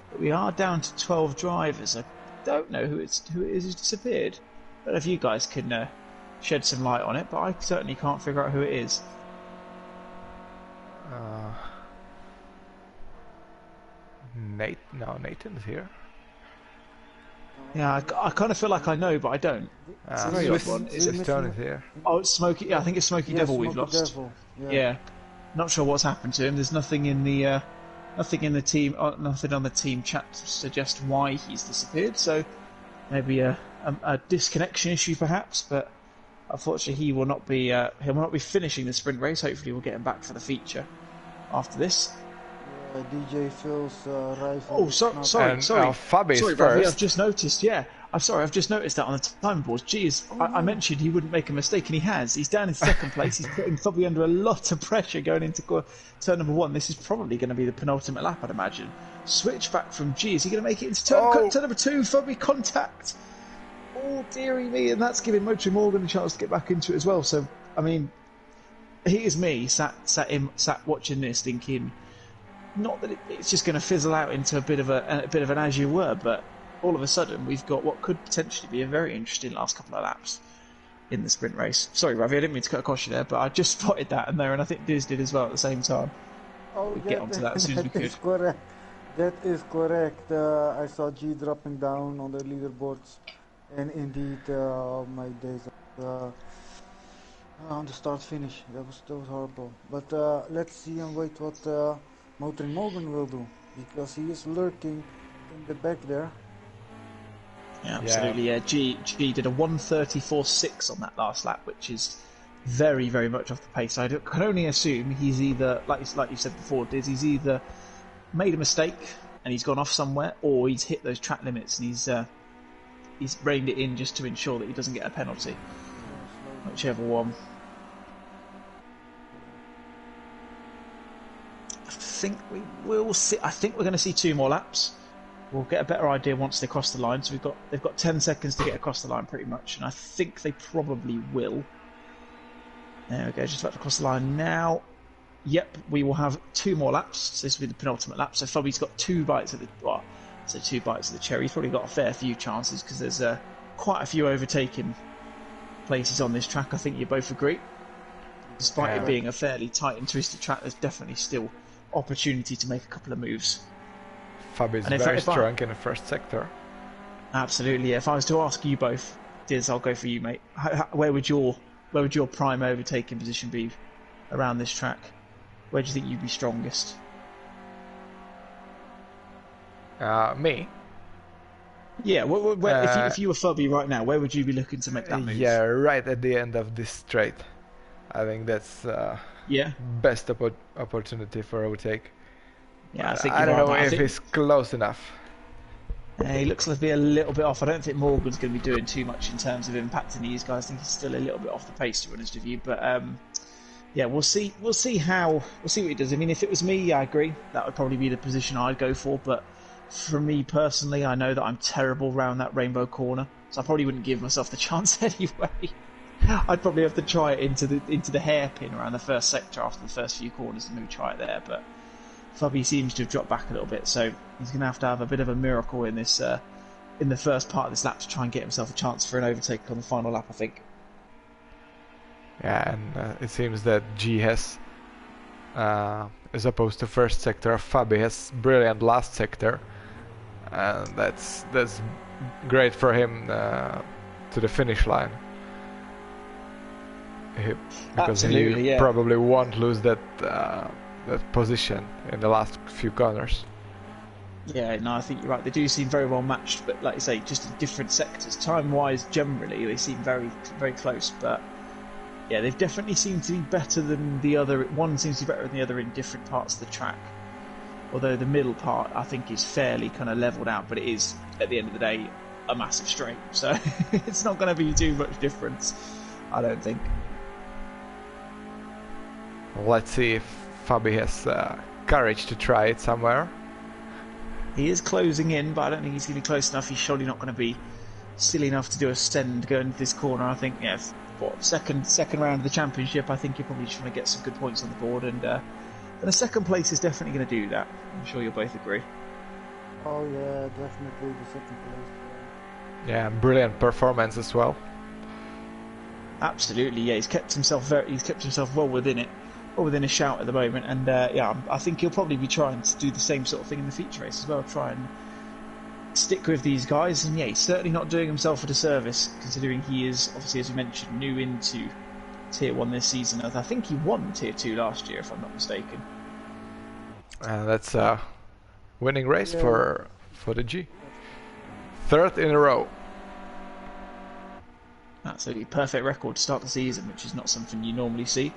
S3: but we are down to 12 drivers. I don't know who it is who's disappeared. I don't know if you guys can shed some light on it, but I certainly can't figure out who it is.
S1: Nathan's here.
S3: Yeah, I kind of feel like I know, but I don't. It's a very odd one.
S1: Swiss Tone is here.
S3: Oh, it's Smokey. Yeah, I think it's Smokey Devil we've
S2: Smokey
S3: lost.
S2: Devil.
S3: Yeah, not sure what's happened to him. There's nothing in the team, nothing on the team chat to suggest why he's disappeared. So maybe a disconnection issue, perhaps. But unfortunately, he will not be finishing the sprint race. Hopefully, we'll get him back for the feature after this.
S2: DJ Phil's rival.
S3: Oh, sorry.
S1: Fabi is
S3: sorry,
S1: first.
S3: Ravi, I've just noticed. Yeah, I'm sorry. I've just noticed that on the time board. Jeez, I mentioned he wouldn't make a mistake, and he has. He's down in second place. He's putting Fabi under a lot of pressure going into turn number 1. This is probably going to be the penultimate lap, I'd imagine. Switch back from G. Is he going to make it into turn number 2? Fabi contact. Oh, dearie me, and that's giving Motor Morgan a chance to get back into it as well. So, I mean, here's me sat watching this, thinking. Not that it's just going to fizzle out into a bit of an as you were, but all of a sudden we've got what could potentially be a very interesting last couple of laps in the sprint race. Sorry, Ravi, I didn't mean to cut across you there, but I just spotted that in there, and I think Diz did as well at the same time. We'll get onto that as soon as we could.
S2: That is correct. I saw G dropping down on the leaderboards, and indeed, my days on the start finish. That was horrible. But let's see and wait what. Motor Morgan will do, because he is lurking in the back there.
S3: Yeah, absolutely. Yeah, G did a 1:34.6 on that last lap, which is very, very much off the pace. I can only assume he's either, like you said before, Diz, he's either made a mistake and he's gone off somewhere, or he's hit those track limits and he's reined it in just to ensure that he doesn't get a penalty. Whichever one. I think we will see. I think we're going to see 2 more laps. We'll get a better idea once they cross the line. So they've got 10 seconds to get across the line, pretty much, and I think they probably will. There we go, just about to cross the line now. Yep, we will have 2 more laps. So this will be the penultimate lap. So Fabi's got 2 bites of the cherry. He's probably got a fair few chances because there's quite a few overtaking places on this track. I think you both agree. Despite it being a fairly tight and twisted track, there's definitely still opportunity to make a couple of moves.
S1: Fabi is very strong in the first sector.
S3: Absolutely. Yeah. If I was to ask you both, Diz, I'll go for you, mate. Where would your prime overtaking position be around this track? Where do you think you'd be strongest?
S1: Me?
S3: Yeah. If you were Fabi right now, where would you be looking to make that move?
S1: Yeah, right at the end of this straight. I think that's best opportunity for overtake.
S3: Yeah,
S1: I don't know if it's close enough.
S3: He looks like to be a little bit off. I don't think Morgan's going to be doing too much in terms of impacting these guys. I think he's still a little bit off the pace, to be honest with you. But yeah, we'll see. We'll see what he does. I mean, if it was me, I agree. That would probably be the position I'd go for. But for me personally, I know that I'm terrible round that rainbow corner, so I probably wouldn't give myself the chance anyway. I'd probably have to try it into the hairpin around the first sector after the first few corners and maybe try it there. But Fabi seems to have dropped back a little bit, so he's going to have a bit of a miracle in this in the first part of this lap to try and get himself a chance for an overtake on the final lap, I think.
S1: Yeah, and it seems that G has, as opposed to first sector, Fabi has brilliant last sector, and that's great for him to the finish line. Because he probably won't lose that position in the last few corners.
S3: Yeah, no, I think you're right. They do seem very well matched, but like you say, just in different sectors. Time-wise, generally, they seem very, very close. But yeah, they've definitely seemed to be better than the other. One seems to be better than the other in different parts of the track. Although the middle part, I think, is fairly kind of levelled out, but it is, at the end of the day, a massive straight. So it's not going to be too much difference, I don't think.
S1: Let's see if Fabi has courage to try it somewhere.
S3: He is closing in, but I don't think he's going to be close enough. He's surely not going to be silly enough to do a send going into this corner. I think, yeah, second round of the championship, I think you're probably just trying to get some good points on the board, and a second place is definitely going to do that. I'm sure you'll both agree.
S2: Oh yeah, definitely the second place.
S1: Yeah, brilliant performance as well.
S3: Absolutely, yeah. He's kept himself well within it, well within a shout at the moment, and yeah, I think he'll probably be trying to do the same sort of thing in the feature race as well. Try and stick with these guys, and yeah, he's certainly not doing himself a disservice, considering he is, obviously, as you mentioned, new into Tier 1 this season. I think he won Tier 2 last year, if I'm not mistaken.
S1: That's a winning race for the G. Third in a row.
S3: Absolutely perfect record to start the season, which is not something you normally see.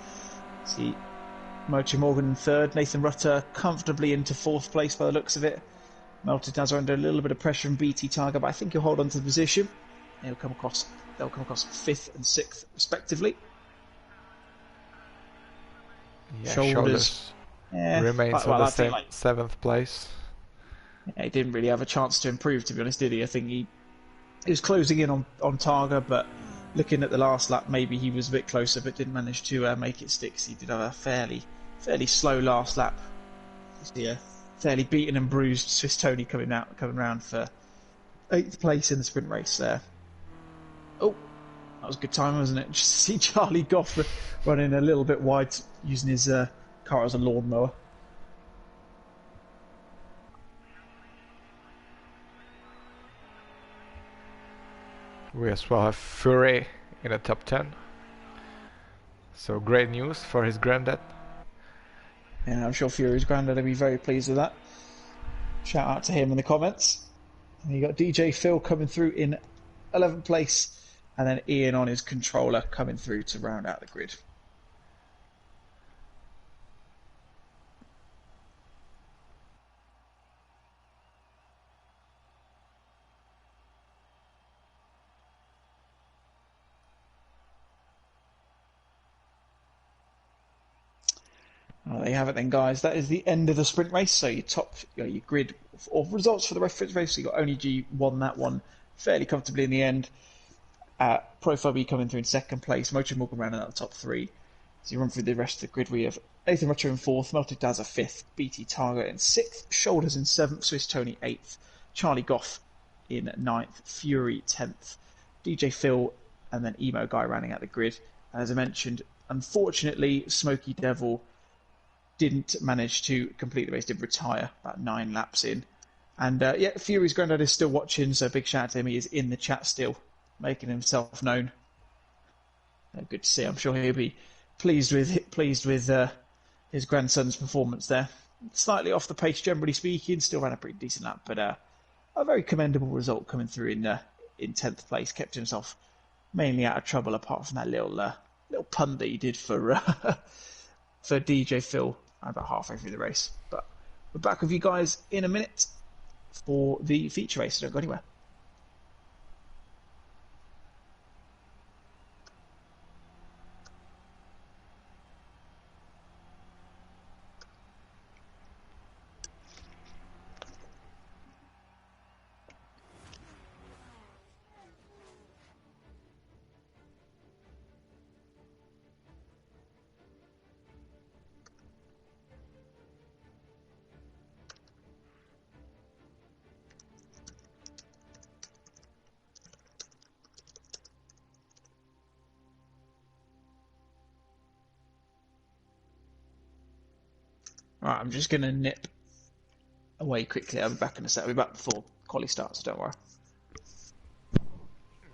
S3: See Mochi Morgan in third, Nathan Rutter comfortably into fourth place by the looks of it. Melted Daz are under a little bit of pressure from BT Tiger, but I think he'll hold on to the position. They'll come across fifth and sixth respectively.
S1: Yeah, Shoulders remains on the same seventh place.
S3: Yeah, he didn't really have a chance to improve, to be honest, did he? I think he was closing in on Targa, but looking at the last lap, maybe he was a bit closer, but didn't manage to make it stick. So he did have a fairly slow last lap. Yeah, fairly beaten and bruised Swiss Tony coming round for 8th place in the sprint race there. Oh, that was a good time, wasn't it? Just to see Charlie Goff running a little bit wide, using his car as a lawnmower.
S1: We as well have Fury in the top 10. So great news for his granddad.
S3: Yeah, I'm sure Fury's granddad will be very pleased with that. Shout out to him in the comments. And you got DJ Phil coming through in 11th place, and then Ian on his controller coming through to round out the grid. Well, there you have it then, guys. That is the end of the sprint race. So your grid of results for the reference race. So you got Only G won that one fairly comfortably in the end. Profubby coming through in second place. Mocho Morgan rounding out the top three. So you run through the rest of the grid. We have Nathan Rutter in fourth, Melted Dazza fifth, BT Targa in sixth, Shoulders in seventh, Swiss Tony eighth, Charlie Goff in ninth, Fury 10th, DJ Phil, and then Emo Guy rounding out the grid. And as I mentioned, unfortunately, Smoky Devil didn't manage to complete the race, did retire about 9 laps in. And yeah, Fury's granddad is still watching, so big shout out to him. He is in the chat still, making himself known. Good to see. I'm sure he'll be pleased with his grandson's performance there. Slightly off the pace, generally speaking. Still ran a pretty decent lap, but a very commendable result coming through in 10th place. Kept himself mainly out of trouble, apart from that little pun that he did for for DJ Phil about halfway through the race. But we're back with you guys in a minute for the feature race, so don't go anywhere. Alright, I'm just going to nip away quickly. I'll be back in a sec. I'll be back before quali starts, don't worry.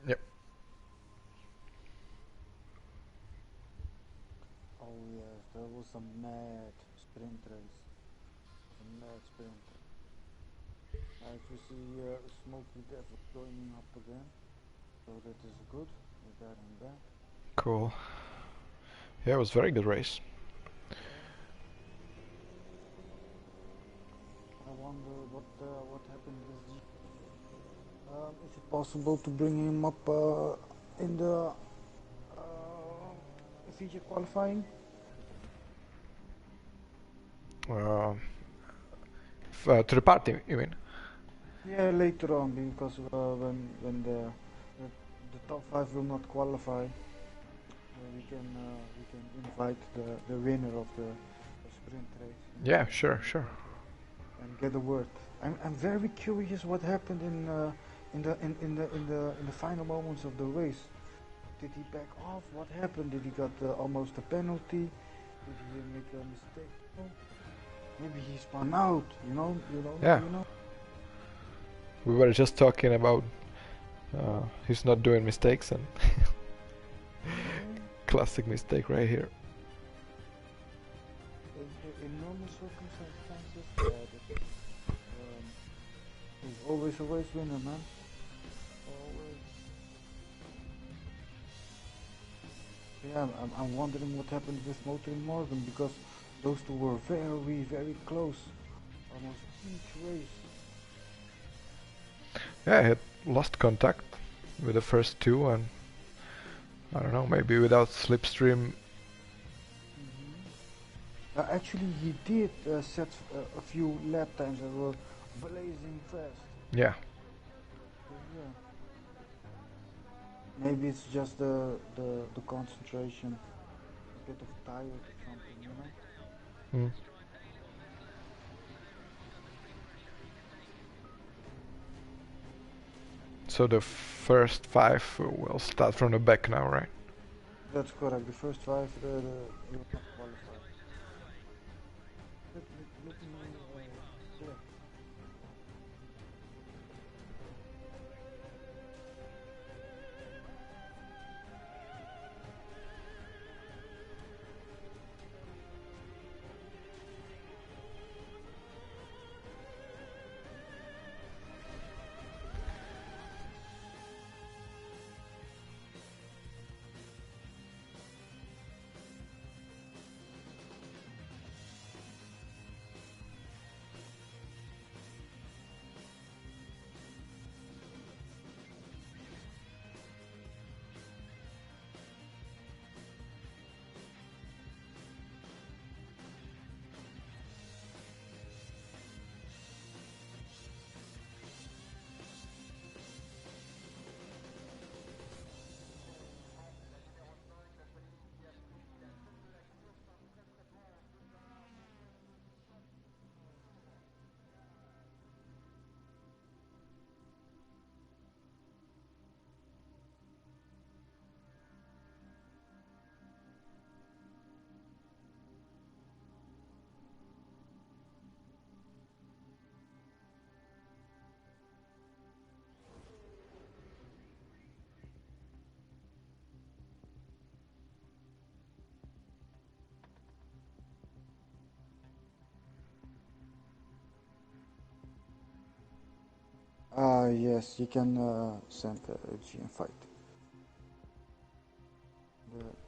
S1: Yep.
S2: Oh yes, that was a mad sprint race. As you see, Smoky Devil joining up again, so that is good. We got him back.
S1: Cool. Yeah, it was a very good race.
S2: on what happened with G. Is it possible to bring him up in the feature qualifying?
S1: To the party, you mean?
S2: Yeah, later on, because when the top 5 will not qualify, we can invite the winner of the sprint race.
S1: Yeah, sure.
S2: And get a word. I'm very curious what happened in the final moments of the race. Did he back off? What happened? Did he got almost a penalty? Did he make a mistake? Maybe he spun out.
S1: Yeah. We were just talking about he's not doing mistakes, and classic mistake right here.
S2: In normal circumstances, he's always a race winner, man. Always. Yeah, I'm wondering what happened with Motor and Morgan, because those two were very, very close. Almost each race.
S1: Yeah, he had lost contact with the first two, and I don't know, maybe without slipstream.
S2: Actually, he did set a few lap times that were blazing fast.
S1: Yeah.
S2: Yeah. Maybe it's just the concentration, a bit of tired or something,
S1: Mm. So the first 5 will start from the back now, right?
S2: That's correct. The first 5 will not qualify. Let me yeah. Yes, you can send a G invite.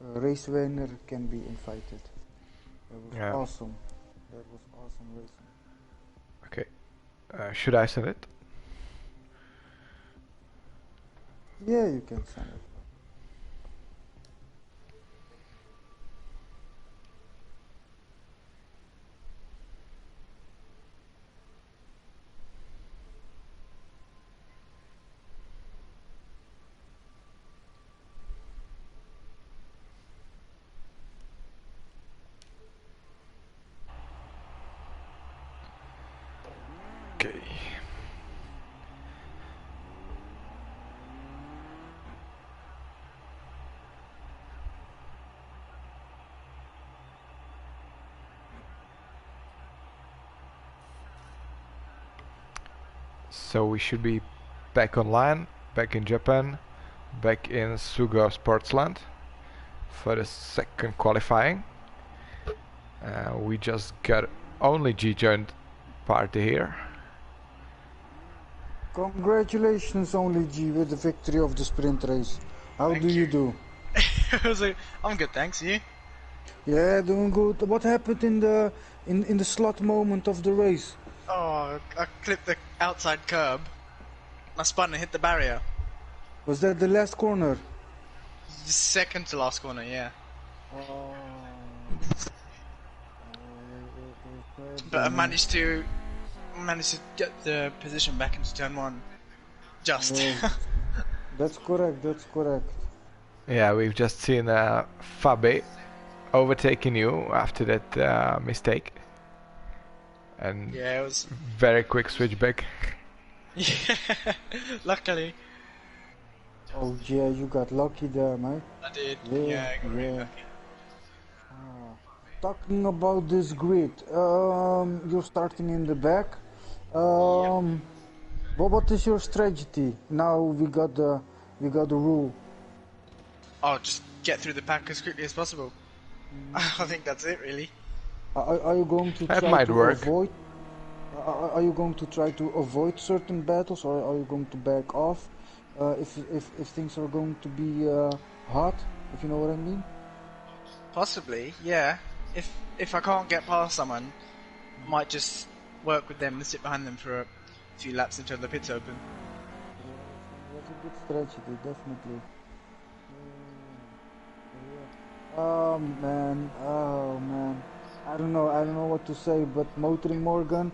S2: The race winner can be invited. That was awesome. That was awesome racing.
S1: Okay. Should I send it?
S2: Yeah, you can send it.
S1: Okay. So we should be back online, back in Japan, back in SUGO Sportsland for the second qualifying. We just got only G joined party here.
S2: Congratulations, Only G, with the victory of the sprint race. How do you do?
S4: I'm good, thanks. You?
S2: Yeah, doing good. What happened in the slot moment of the race?
S4: Oh, I clipped the outside curb. I spun and hit the barrier.
S2: Was that the last corner?
S4: The second to last corner, yeah.
S2: Oh.
S4: But I managed to get the position back into turn one. Just.
S2: Yes, that's correct. That's correct.
S1: Yeah, we've just seen Fabe overtaking you after that mistake. And
S4: Yeah, it was.
S1: very quick switchback.
S4: Yeah, luckily.
S2: Oh yeah, you got lucky there, mate.
S4: I did.
S2: Yeah,
S4: Yeah, I got really
S2: yeah.
S4: lucky.
S2: Talking about this grid, you're starting in the back. What is your strategy? Now we got the rule.
S4: Oh, just get through the pack as quickly as possible. I think that's it, really.
S2: Are you going to
S1: That
S2: try
S1: might
S2: to
S1: work.
S2: avoid? Are you going to try to avoid certain battles, or are you going to back off if things are going to be hot? If you know what I mean.
S4: Possibly, yeah. If I can't get past someone, I might just work with them and sit behind them for a few laps until the pit's open.
S2: That's a good strategy, definitely. Oh man. I don't know what to say, but motoring Morgan,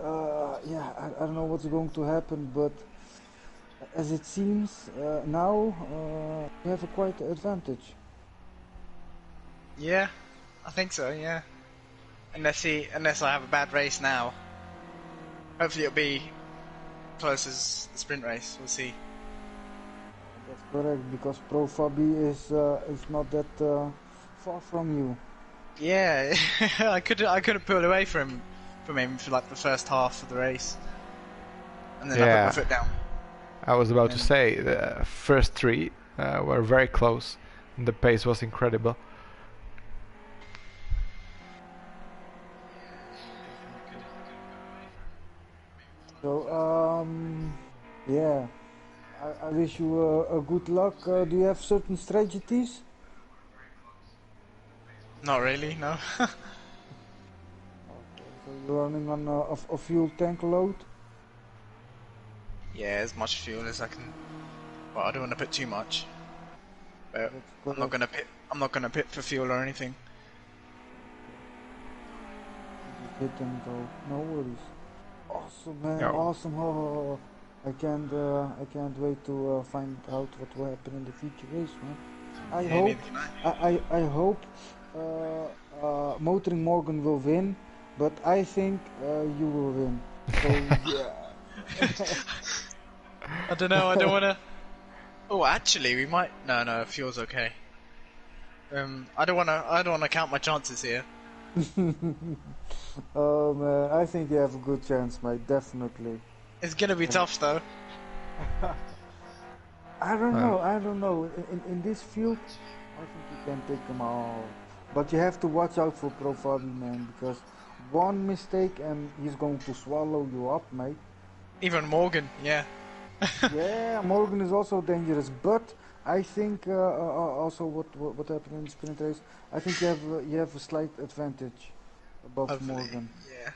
S2: yeah, I don't know what's going to happen, but as it seems now, you have a quite advantage.
S4: Yeah, I think so. Yeah, unless I have a bad race now. Hopefully it'll be close as the sprint race. We'll see.
S2: That's correct, because Pro Fabi is not that far from you.
S4: Yeah, I could have pulled away from him for like the first half of the race, and then I put my foot down.
S1: I was about to say the first three were very close, and the pace was incredible.
S2: So yeah, I wish you a good luck. Do you have certain strategies?
S4: Not really, no.
S2: Okay, so you're running on a fuel tank load?
S4: Yeah, as much fuel as I can. Well, I don't want to put too much. But I'm not gonna pit. I'm not gonna pit for fuel or anything.
S2: Just hit and go. No worries. Awesome, man.
S1: No.
S2: Awesome. Oh, I can't wait to find out what will happen in the future race, man. I hope Motoring Morgan will win, but I think you will win. So yeah.
S4: I don't know. I don't want to. Oh, actually, we might. No, fuel's okay. I don't want to count my chances here.
S2: Oh man, I think you have a good chance, mate. Definitely.
S4: It's gonna be tough though.
S2: I don't know. In this field, I think you can take them all. But you have to watch out for Pro Fabi, man, because one mistake and he's going to swallow you up, mate.
S4: Even Morgan, yeah.
S2: Yeah, Morgan is also dangerous, but I think also what happened in the sprint race, I think you have a slight advantage above
S4: Hopefully,
S2: Morgan.
S4: yeah.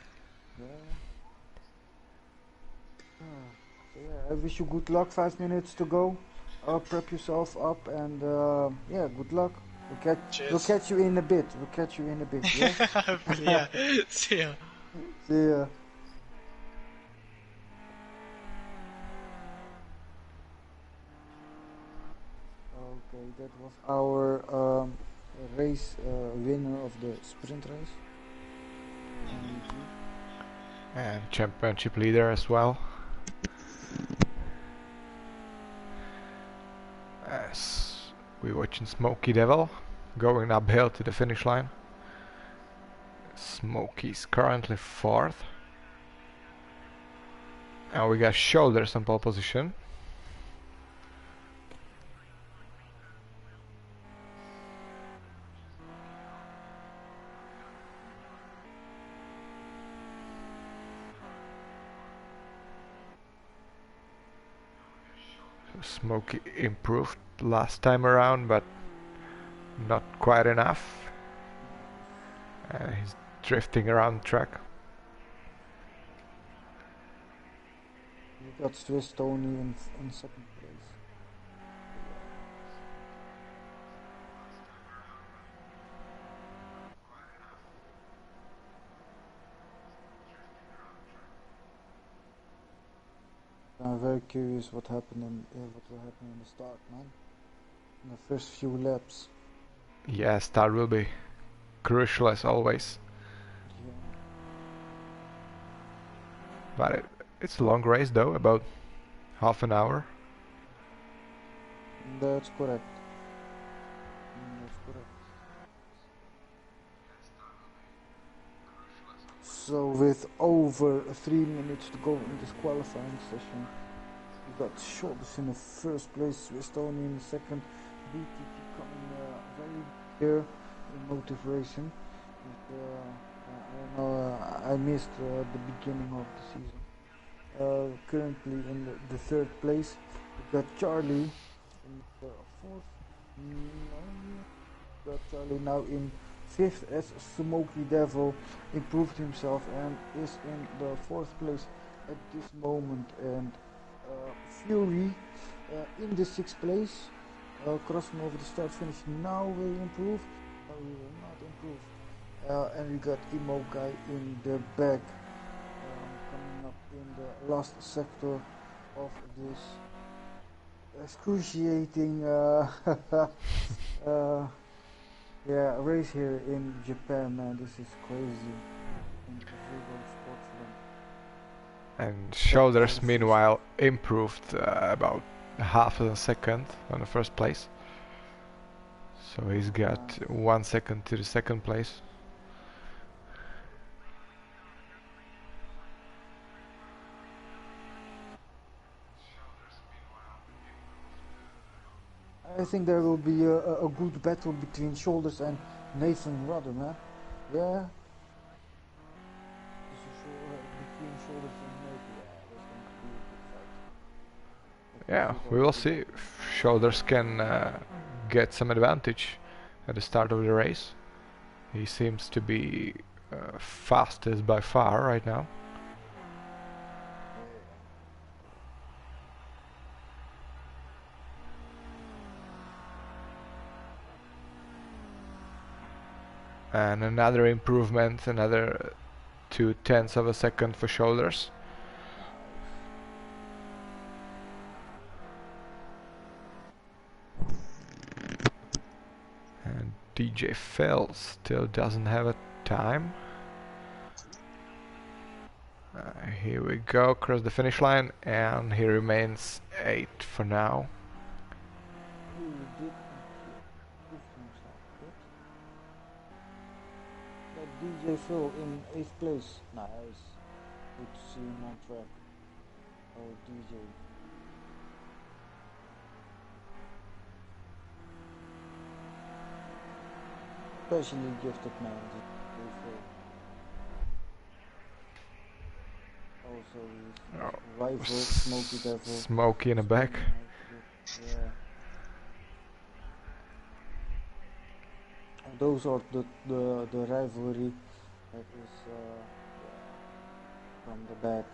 S2: Yeah. So yeah, I wish you good luck. 5 minutes to go. Prep yourself up and yeah, good luck. We'll catch you in a bit. Yeah.
S4: Hopefully, yeah. See ya.
S2: See ya. Okay, that was our race winner of the sprint race.
S1: And championship leader as well. As we're watching Smokey Devil going uphill to the finish line. Smokey's currently 4th. And we got Shoulders on pole position. Smokey improved last time around, but not quite enough. He's drifting around the track.
S2: You got Swiss Tony in second place. I'm very curious what happened what will happen in the start, man. In the first few laps.
S1: Yeah, start will be crucial as always.
S2: Yeah.
S1: But it's a long race though, about half an hour.
S2: That's correct. That's correct. So with over 3 minutes to go in this qualifying session, we got Shoulders in the first place, Swiss Tony in the second, BTT coming very clear in motivation. I don't know, I missed the beginning of the season. Currently in the third place, we got Charlie in the fourth. Got Charlie now in fifth as Smoky Devil improved himself and is in the fourth place at this moment. And Fury in the sixth place, crossing over the start finish now will improve. He will not improve. And we got Emo Guy in the back, coming up in the last sector of this excruciating race here in Japan, man. This is crazy. In SUGO Sportsland.
S1: And Shoulders meanwhile improved about half a second on the first place. So he's got 1 second to the second place.
S2: I think there will be a good battle between Shoulders and Nathan Rudder, man. Yeah. Between Shoulders and Nathan, that's going to be a good fight.
S1: Yeah, we will see if Shoulders can get some advantage at the start of the race. He seems to be fastest by far right now. And another improvement, another 0.2 of a second for Shoulders. And DJ Phil still doesn't have a time. Here we go, across the finish line, and he remains 8th for now.
S2: He did improve himself, but DJ Phil in 8th place. Nice. Good to see him on track. Oh, DJ. Especially gifted man, DJ Phil. Also his rival, Smoky Devil.
S1: Smokey in the back.
S2: Yeah. Those are the rivalry that is from the back.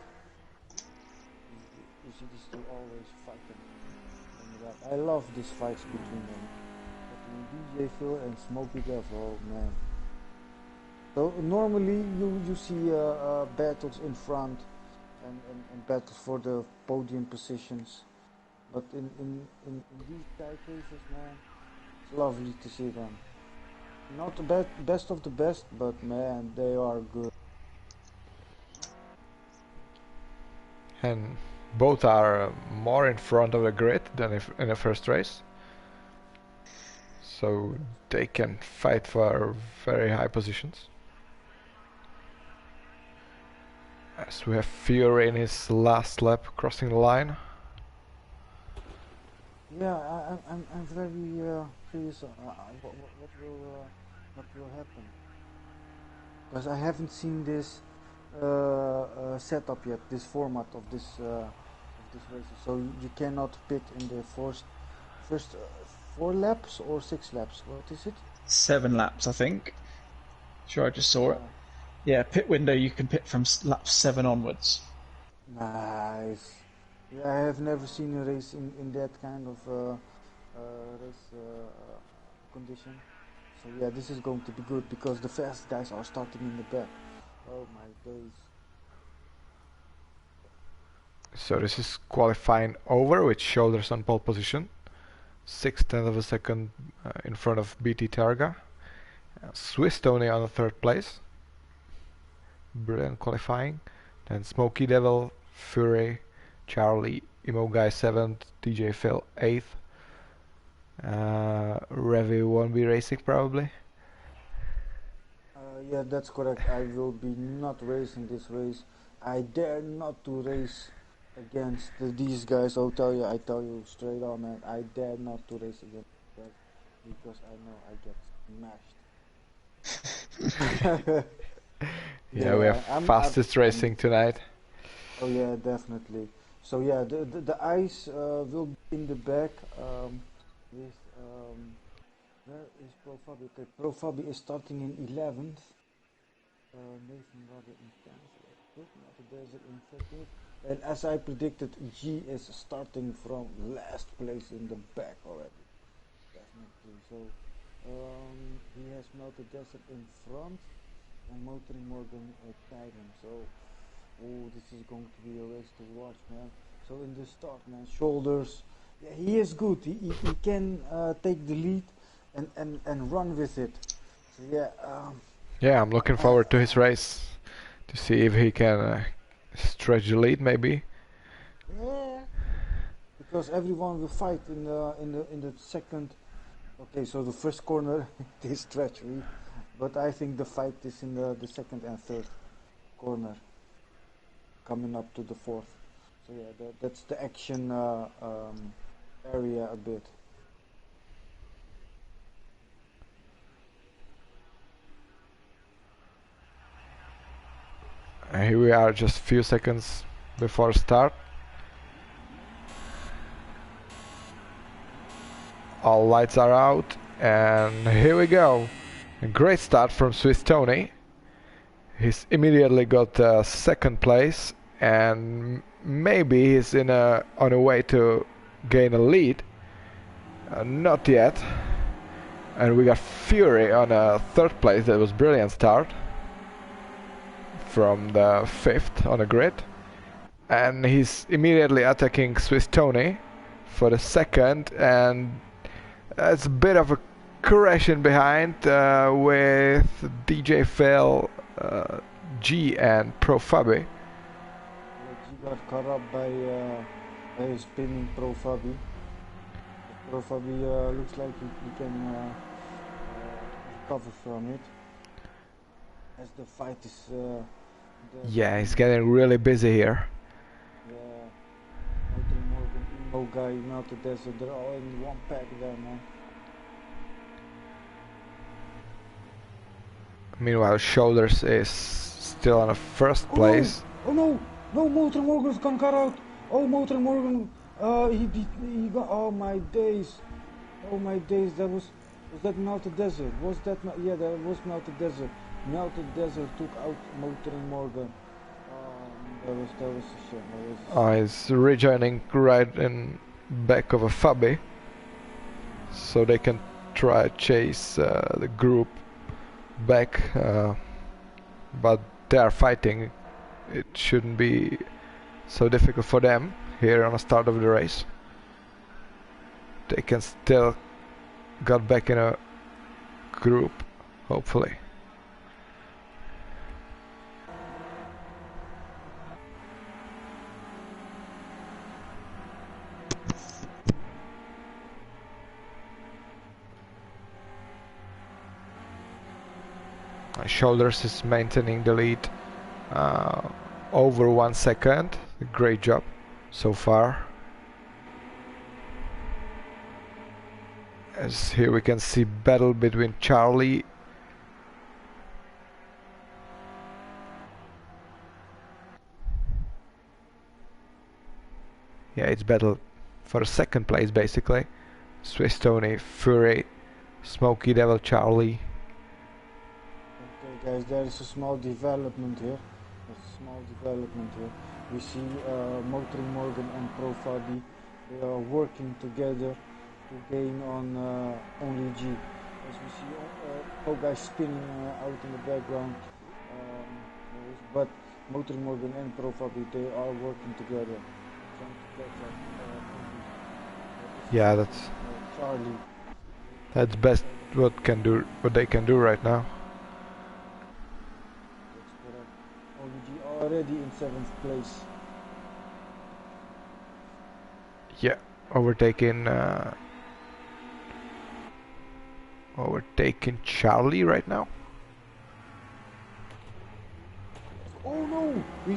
S2: You see these two always fighting from the back. I love these fights between them. Between DJ Phil and Smoky Devil, oh man. So normally you see battles in front and battles for the podium positions. But in these cases, man, it's lovely to see them. Not the best of the best, but man, they are good.
S1: And both are more in front of the grid than in the first race. So they can fight for very high positions. As we have Fury in his last lap crossing the line.
S2: Yeah, I'm very curious what will happen, because I haven't seen this setup yet, this format of this race. So you cannot pit in the first 4 laps or 6 laps. What is it?
S3: 7 laps, I think. Sure, I just saw it. Yeah, pit window. You can pit from lap 7 onwards.
S2: Nice. Yeah, I have never seen a race in that kind of race condition. So yeah, this is going to be good because the fast guys are starting in the back. Oh my days.
S1: So this is qualifying over with shoulders on pole position. 6/10 of a second in front of BT Targa. Swiss Tony on the third place. Brilliant qualifying. Then Smoky Devil, Fury, Charlie, Emo Guy 7th, DJ Phil 8th. Revi won't be racing probably.
S2: Yeah, that's correct. I will be not racing this race. I dare not to race against these guys. I tell you straight on, man. I dare not to race against them because I know I get smashed.
S1: Yeah, we have fastest racing tonight.
S2: Oh yeah, definitely. So yeah, the ice will be in the back with where is Profabi? Okay, Profabi is starting in 11th. Nathan Rodder in 10th. Not the desert in 13th. And as I predicted, G is starting from last place in the back already. Definitely. So he has Melted Desert in front and Motoring Morgan tied him. So this is going to be a race to watch, man. So in the start, man, shoulders. Yeah, he is good. He can take the lead and run with it. So yeah.
S1: Yeah, I'm looking forward to his race to see if he can stretch the lead, maybe.
S2: Yeah. Because everyone will fight in the second. Okay, so the first corner is treachery, but I think the fight is in the second and third corner, coming up to the fourth. So yeah, that's the action area a bit.
S1: Here we are, just a few seconds before start. All lights are out, and here we go. A great start from Swiss Tony. He's immediately got second place, and maybe he's on a way to gain a lead. Not yet. And we got Fury on a third place. That was a brilliant start from the fifth on the grid. And he's immediately attacking Swiss Tony for the second, and it's a bit of a crash in behind with DJ Phil, G and Pro Fabi.
S2: G got caught up by a spinning Pro Fabi. Pro Fabi looks like he can recover from it. As the fight is...
S1: yeah, he's getting really busy here.
S2: Yeah, Motoring Morgan, Emo Guy, Melted Desert, they're all in one pack there, man.
S1: Meanwhile, Shoulders is still on a first place.
S2: Oh no! No, Motoring Morgan's gone cut out! Oh, Motoring Morgan, he got... Oh my days! Oh my days, was that Melted Desert? Was that... Yeah, that was Melted Desert. Melted Desert took out Motoring Morgan. That was a shame.
S1: He's rejoining right in back of a Fabi, so they can try chase the group back, but they are fighting. It shouldn't be so difficult for them here on the start of the race. They can still get back in a group, hopefully. Shoulders is maintaining the lead over 1 second. Great job so far. As here we can see battle between Charlie it's battle for the second place basically. Swiss Tony, Fury, Smoky Devil, Charlie.
S2: Okay guys, there is a small development here. a small development here. We see Motor Morgan and Pro Fabi. They are working together to gain on only G. As we see, no guys spinning out in the background. But Motor Morgan and Pro Fabi, they are working together, trying to catch up.
S1: Yeah, that's
S2: Charlie.
S1: that's best what they can do right now.
S2: That's correct. OUG already in 7th place.
S1: Yeah, overtaking Charlie right now.
S2: Oh no! We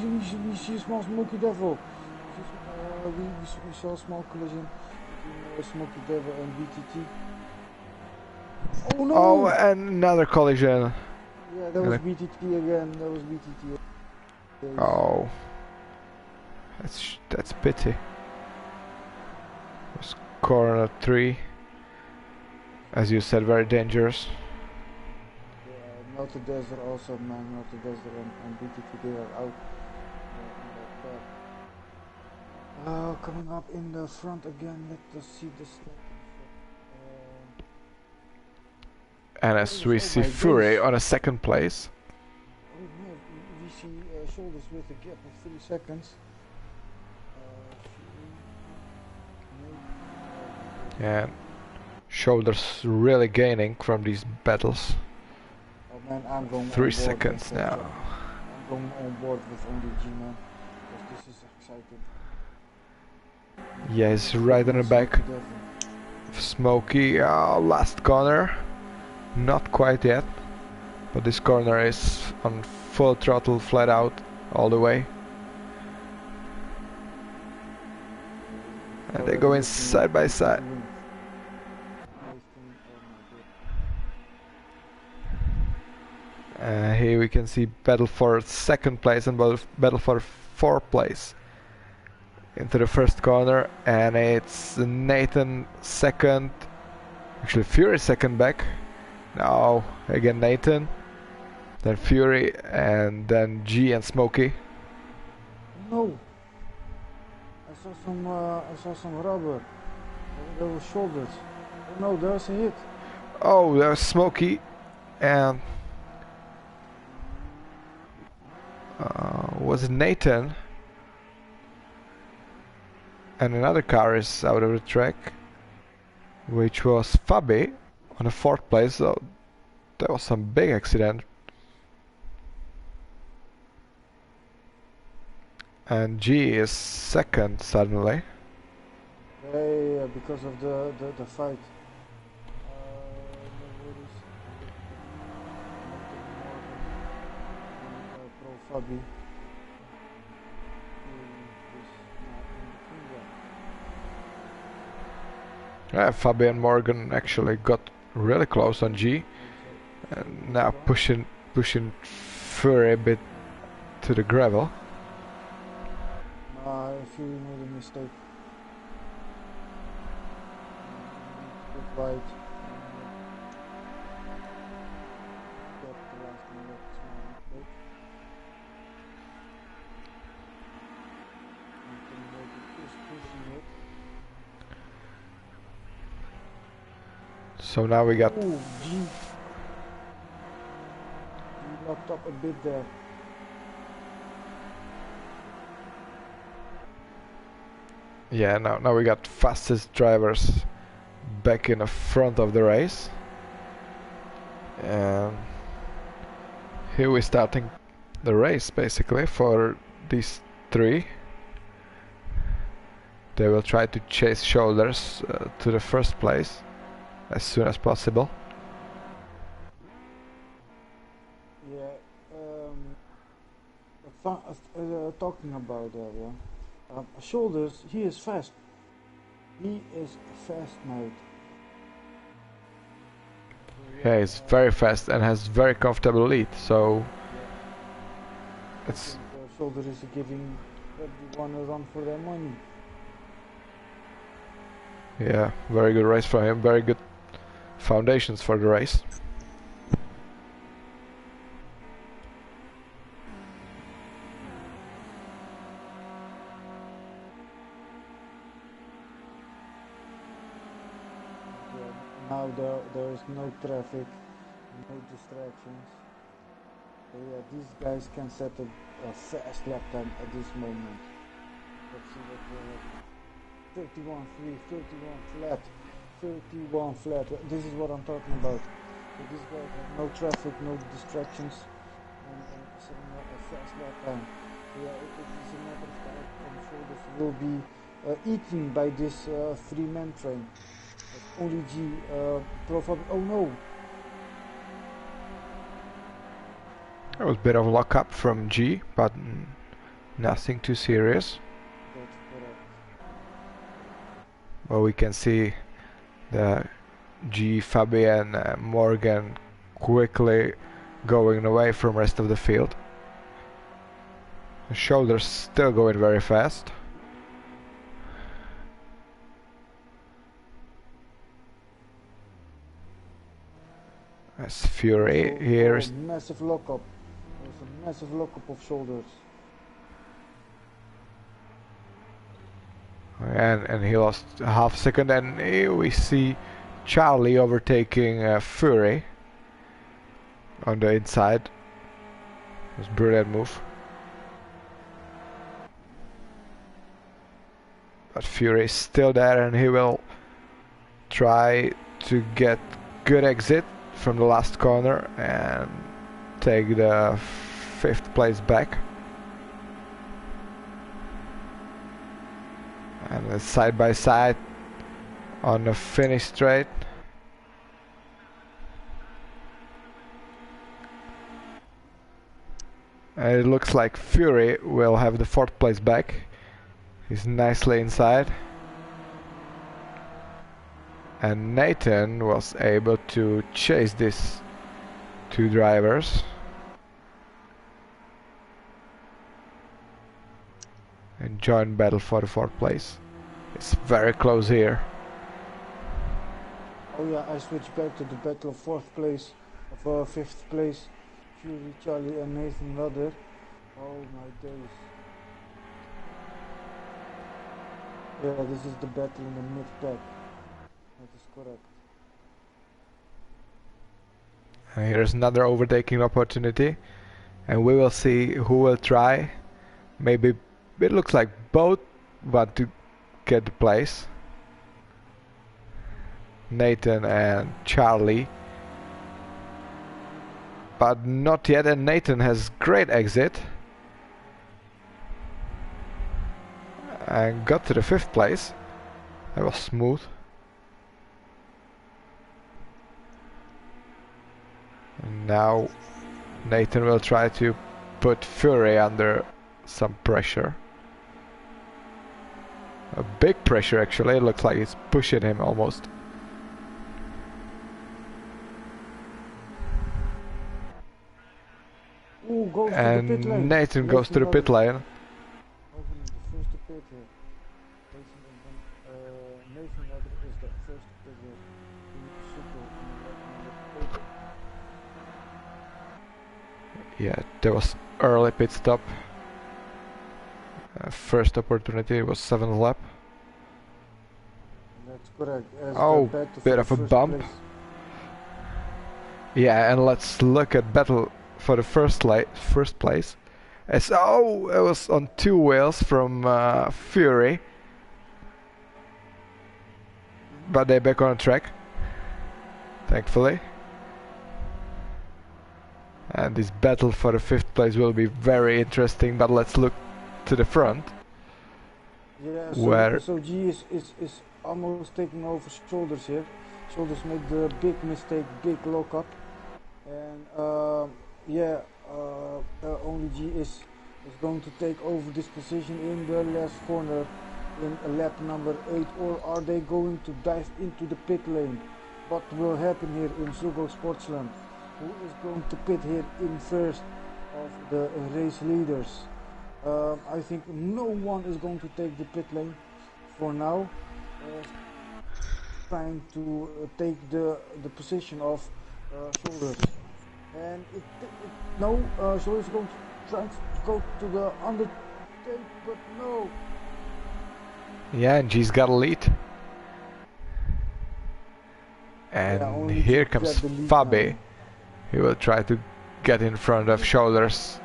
S2: see a small Smoky Devil. We saw a small collision between Smoky Devil and BTT. Oh no!
S1: Oh, and another collision.
S2: Yeah, that was BTT again. That was BTT.
S1: Oh, that's pity. It was corner 3, as you said, very dangerous.
S2: Yeah, Melted Desert also, man. Melted Desert and BTT, they are out. Coming up in the front again. Let us see this.
S1: And as we see Fury on a 2nd place.
S2: Oh no, we see Shoulders with a gap of 3 seconds.
S1: And Shoulders really gaining from these battles.
S2: Oh man, I'm going
S1: 3 seconds now.
S2: I'm going on board with only G, man. Because this is exciting.
S1: Yeah, he's right on the back. Smokey, last corner. Not quite yet. But this corner is on full throttle, flat out, all the way. And they go in side by side. Here we can see battle for 2nd place and battle for 4th place. Into the first corner, and it's Nathan 2nd. Actually, Fury 2nd back. Now again Nathan, then Fury, and then G and Smokey.
S2: No, I saw some rubber. There was Shoulders. Oh no, there's a hit.
S1: Oh, there's Smokey, and was it Nathan? And another car is out of the track, which was Fabi on the 4th place. So that was some big accident. And G is 2nd suddenly.
S2: Yeah, because of the fight. Pro Fabi.
S1: Fabi and Morgan actually got really close on G, and now pushing Fury a bit to the gravel.
S2: Fury made a mistake. Good right.
S1: So now we got.
S2: Oh, G. He locked up a bit there.
S1: Yeah, now we got fastest drivers back in the front of the race. And here we're starting the race basically for these 3. They will try to chase Shoulders to the 1st place as soon as possible.
S2: Yeah, talking about that, yeah. Shoulders, he is fast. He is fast, mate.
S1: Yeah, he's very fast and has very comfortable lead, so it's.
S2: Shoulders is giving everyone a run for their money.
S1: Yeah, very good race for him, very good foundations for the race.
S2: now there is no traffic, no distractions. So yeah, these guys can set a fast lap time at this moment. Let's see what we have. 31.3, 31 flat, 31 flat. This is what I'm talking about. So these guys have no traffic, no distractions, and setting a fast lap time. So yeah, it is a matter of time from shoulders will be eaten by this three-man train. Only G profile. Oh no!
S1: There was a bit of lockup from G, but nothing too serious.
S2: That's correct.
S1: Well, we can see the G, Fabian, Morgan quickly going away from rest of the field. The shoulders still going very fast. As Fury here is
S2: massive lockup. There's a massive lockup of shoulders.
S1: and he lost a half second, and here we see Charlie overtaking Fury on the inside. It was a brilliant move. But Fury is still there, and he will try to get good exit from the last corner and take the 5th place back. And side by side on the finish straight. And it looks like Fury will have the 4th place back. He's nicely inside. And Nathan was able to chase these two drivers. And join battle for the 4th place. It's very close here.
S2: Oh yeah, I switched back to the battle of 4th place, of 5th place. Fury, Charlie and Nathan Rudder. Oh my days. Yeah, this is the battle in the mid-pack. That is correct.
S1: And here's another overtaking opportunity. And we will see who will try. Maybe it looks like both want to get the place. Nathan and Charlie. But not yet, and Nathan has great exit. And got to the 5th place. That was smooth. And now Nathan will try to put Fury under some pressure. A big pressure actually, it looks like it's pushing him almost.
S2: Ooh, goes
S1: And
S2: to the pit lane.
S1: Nathan goes to the pit lane.
S2: Opening the first to pit here. Nathan Rudder is the first to pit here. SUGO in lap number 8.
S1: Yeah, there was early pit stop. First opportunity was 7th lap.
S2: That's correct. As
S1: Oh,
S2: the battle
S1: bit
S2: for
S1: of a
S2: first
S1: bump.
S2: place.
S1: Yeah, and let's look at battle for the first place. As it was on 2 wheels from Fury, but they're back on track, thankfully. And this battle for the 5th place will be very interesting. But let's look to the front.
S2: Yeah,
S1: where
S2: so G is almost taking over shoulders here. Shoulders made the big mistake, big lockup, and only G is going to take over this position in the last corner in lap number 8, or are they going to dive into the pit lane? What will happen here in SUGO Sportsland? Who is going to pit here in first of the race leaders? I think no one is going to take the pit lane for now. Trying to take the position of shoulders, and shoulders is going to try to go to the undertake, but no.
S1: Yeah, and G's got a lead. And
S2: only
S1: here
S2: to
S1: comes
S2: grab the lead
S1: Fabi.
S2: now.
S1: He will try to get in front of Shoulders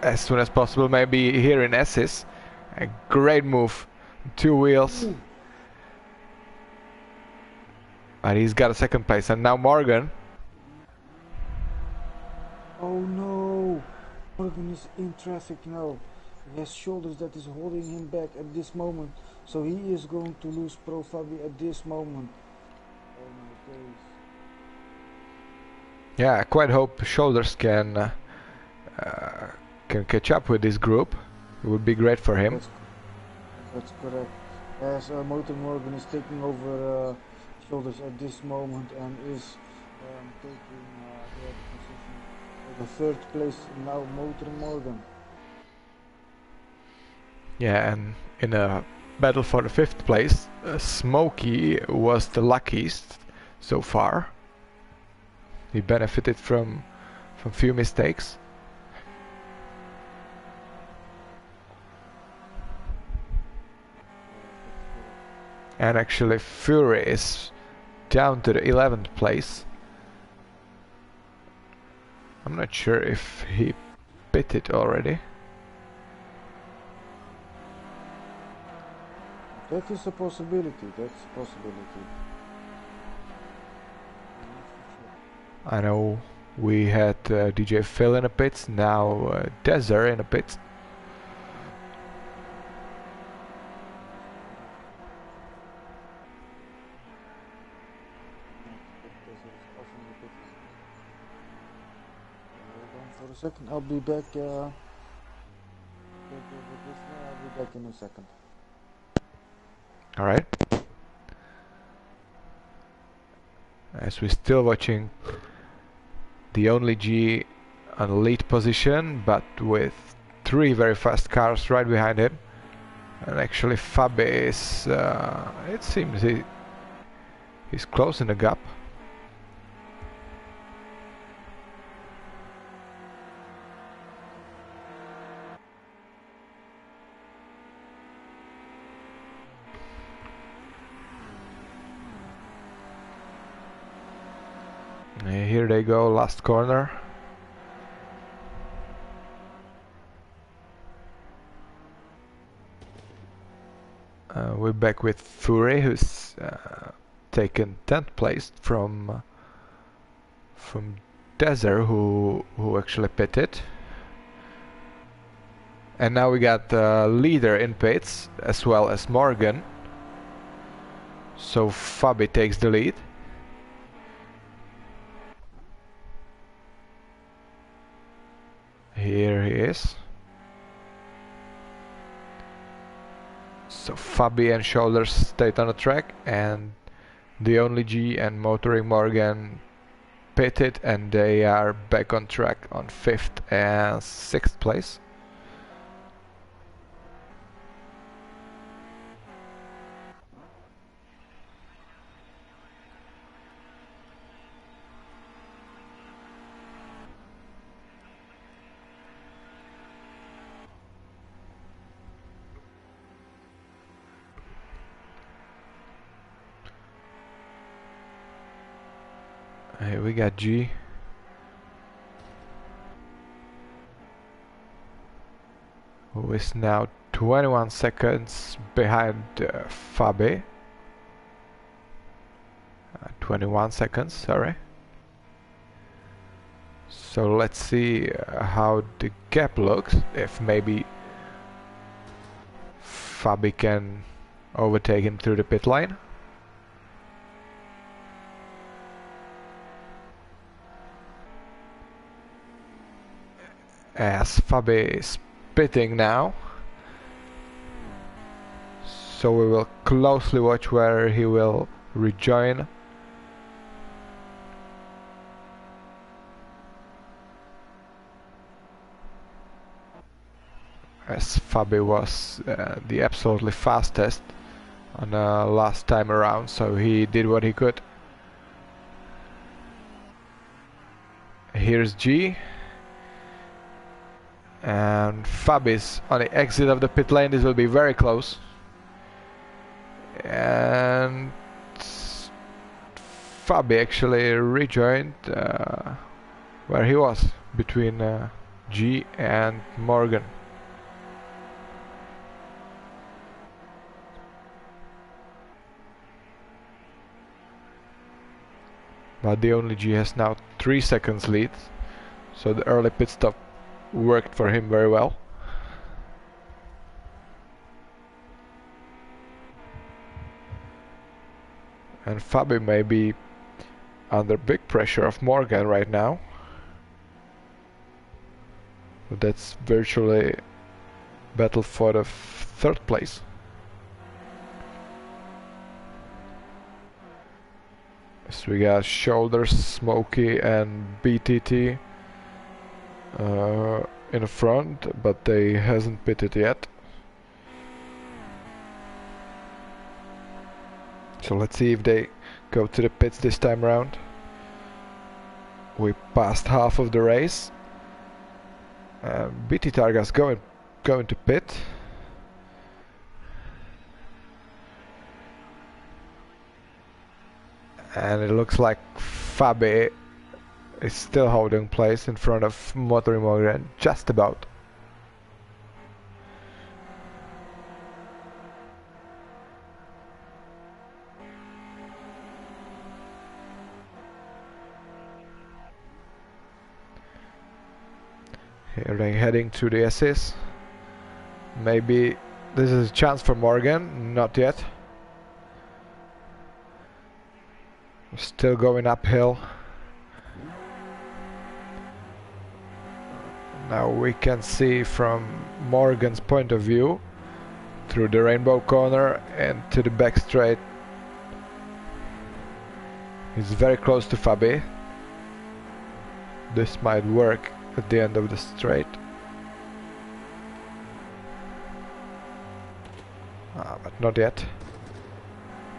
S1: as soon as possible. Maybe here in S's. A great move. 2 wheels.
S2: Ooh.
S1: But he's got a second place. And now Morgan.
S2: Oh no! Morgan is in traffic now. He has Shoulders that is holding him back at this moment. So he is going to lose Pro Fabi at this moment. Oh my days.
S1: Yeah, I quite hope Shoulders can catch up with this group. It would be great for him.
S2: That's correct. As Motor Morgan is taking over Shoulders at this moment and is taking the position for the third place now, Motor Morgan.
S1: Yeah, and in a battle for the 5th place, Smokey was the luckiest so far. He benefited from few mistakes. And actually Fury is down to the 11th place. I'm not sure if he pitted already.
S2: That is a possibility. That's a possibility.
S1: I know we had DJ Phil in the pits, now Desert in the pits.
S2: For a second, I'll be back. I'll be back in a second.
S1: All right. As we're still watching the only G on lead position, but with 3 very fast cars right behind him. And actually Fabi is, it seems he's closing the gap. Here they go, last corner. We're back with Fury, who's taken 10th place from Desert, who actually pitted. And now we got the leader in pits, as well as Morgan. So Fabi takes the lead. Here he is. So Fabi and Shoulders stayed on the track, and the only G and Motoring Morgan pitted, and they are back on track on 5th and 6th place. Here we got G. Who is now 21 seconds behind Fabi. 21 seconds, sorry. So let's see how the gap looks, if maybe Fabi can overtake him through the pit lane. As Fabi is pitting now, so we will closely watch where he will rejoin. As Fabi was the absolutely fastest on last time around, so he did what he could. Here's G. And Fabi's on the exit of the pit lane. This will be very close. And Fabi actually rejoined where he was, between G and Morgan. But the only G has now 3 seconds lead, so the early pit stop worked for him very well. And Fabi may be under big pressure of Morgan right now. But that's virtually battle for the third place. So we got Shoulders, Smokey and BTT in the front, but they hasn't pitted yet. So let's see if they go to the pits this time around. We passed half of the race. BT Targa's going to pit. And it looks like Fabi is still holding place in front of Motori Morgan, just about. Here they're heading to the SS. Maybe this is a chance for Morgan, not yet. Still going uphill. Now we can see from Morgan's point of view through the rainbow corner and to the back straight. He's very close to Fabi. This might work at the end of the straight. But not yet.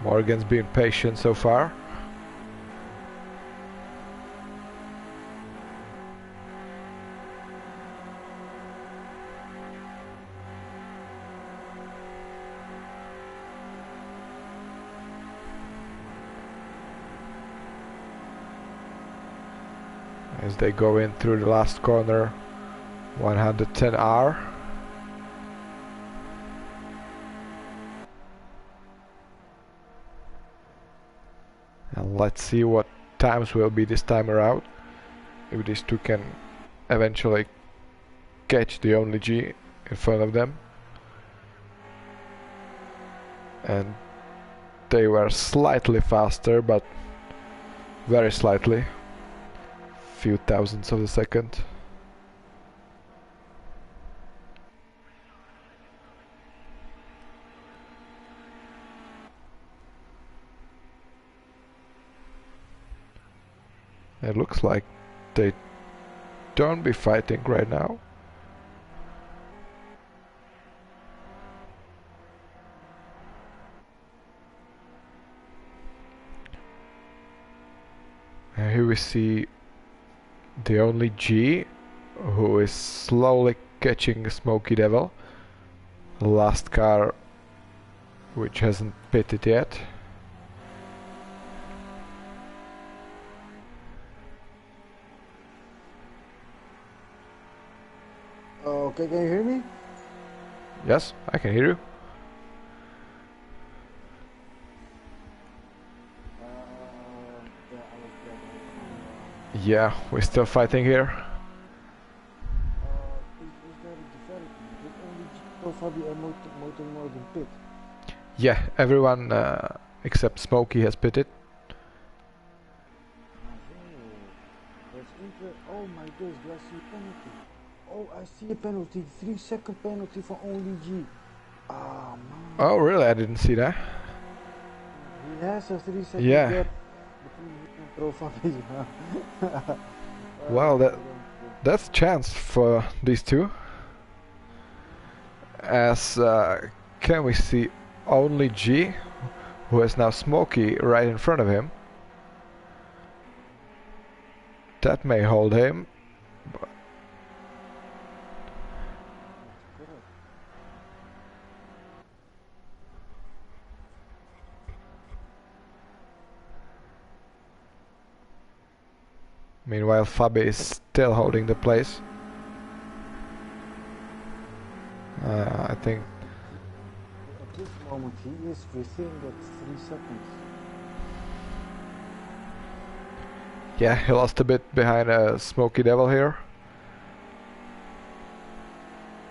S1: Morgan's been patient so far. As they go in through the last corner, 110R. And let's see what times will be this time around. If these two can eventually catch the only G in front of them. And they were slightly faster, but very slightly. Few thousandths of a second. It looks like they don't be fighting right now. And here we see the only G, who is slowly catching Smoky Devil. The last car which hasn't pitted yet.
S2: Okay, can you hear me?
S1: Yes, I can hear you.
S2: Yeah, I was grabbing.
S1: Yeah, we're still fighting here.
S2: Is there a development? Did only Gito, Fabi and Motor Morgan pit?
S1: Yeah, everyone except Smokey has pitted.
S2: That's interesting. Oh my days, do I see a penalty? Oh, I see a penalty. 3-second penalty for only G. Ah, man.
S1: Oh, really? I didn't see that.
S2: He has a 3-second
S1: Yeah.
S2: gap between him and Pro Fabi.
S1: Well, that's a chance for these two. As can we see only G, who has now Smokey right in front of him. That may hold him. Meanwhile, Fabi is still holding the place. I think.
S2: At this moment, he is within that 3 seconds.
S1: Yeah, he lost a bit behind a Smoky Devil here.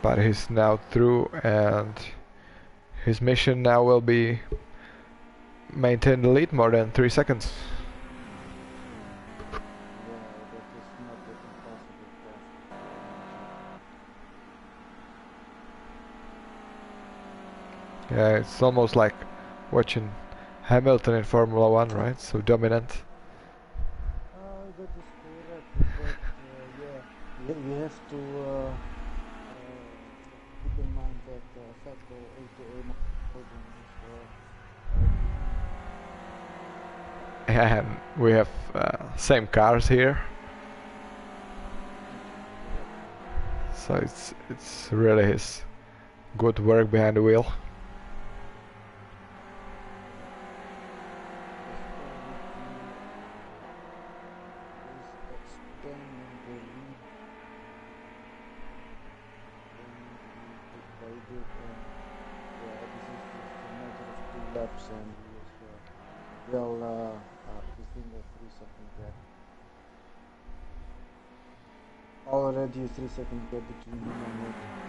S1: But he's now through, and his mission now will be maintain the lead more than 3 seconds.
S2: Yeah, that is not an impossible task.
S1: Yeah, it's almost like watching Hamilton in Formula 1, right? So dominant.
S2: That is correct, but yeah, you have to keep in mind that Vettel, aka Morgan, is
S1: And we have same cars here. So it's really his good work behind the wheel.
S2: laps and he is well within the 3 second gap. Already a 3 second gap between him and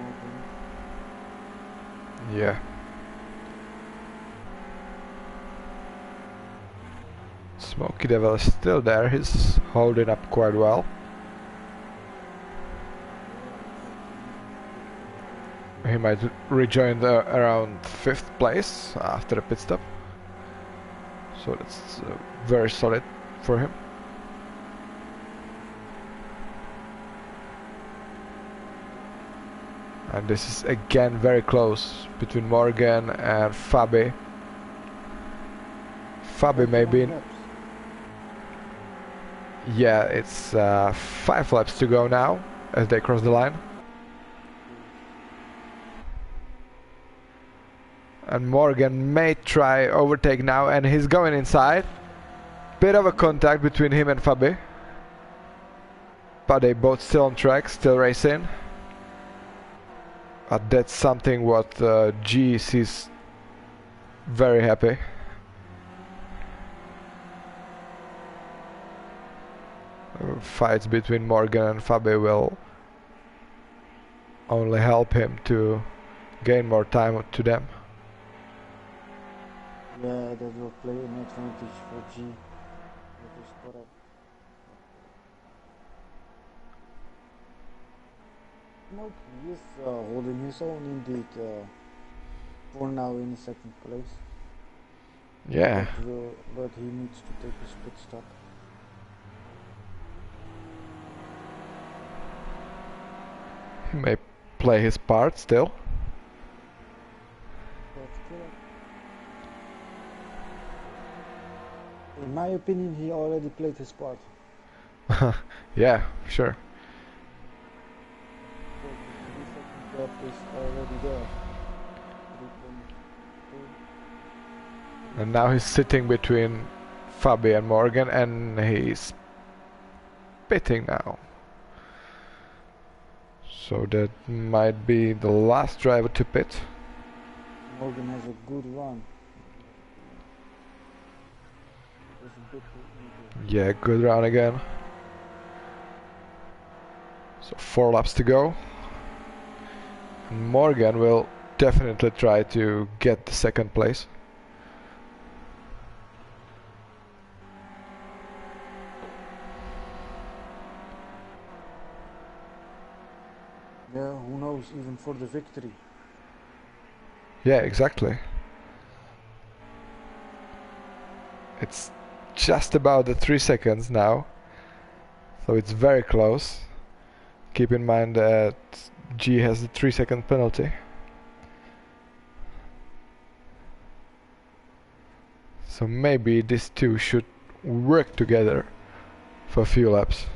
S2: Morgan.
S1: Yeah. Smoky Devil is still there, he's holding up quite well. He might rejoin around 5th place after the pit stop. So that's very solid for him. And this is again very close between Morgan and Fabi. Fabi may be in... Yeah, it's 5 laps to go now as they cross the line. And Morgan may try overtake now, and he's going inside. Bit of a contact between him and Fabi. But they both still on track, still racing. But that's something what G sees very happy. Fights between Morgan and Fabi will only help him to gain more time to them.
S2: Yeah, that will play an advantage for G. That is correct. No, he is holding his own indeed for now in the 2nd place.
S1: Yeah.
S2: But he needs to take his pit stop.
S1: He may play his part still.
S2: That's correct. In my opinion, he already played his part.
S1: Yeah, sure.
S2: The 3 second gap is already there. 3.2.
S1: And now he's sitting between Fabi and Morgan, and he's pitting now. So that might be the last driver to pit.
S2: Morgan has a good run.
S1: Yeah, good run again. So 4 laps to go. And Morgan will definitely try to get the 2nd place.
S2: Yeah, who knows, even for the victory.
S1: Yeah, exactly. It's just about the 3 seconds now. So it's very close. Keep in mind that G has the 3-second penalty. So maybe these two should work together for a few laps.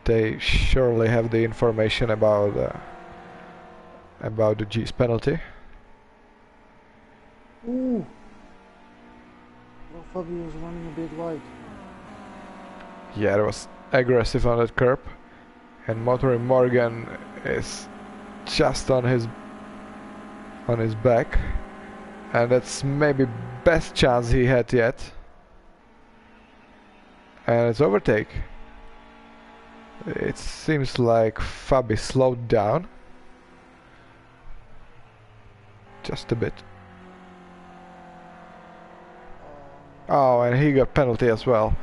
S1: They surely have the information about the G's penalty.
S2: Ooh! Well, Fabio was running a bit wide.
S1: Yeah, it was aggressive on that curb. And Motoring Morgan is just on his back. And that's maybe best chance he had yet. And it's overtake. It seems like Fabi slowed down. Just a bit. Oh, and he got penalty as well.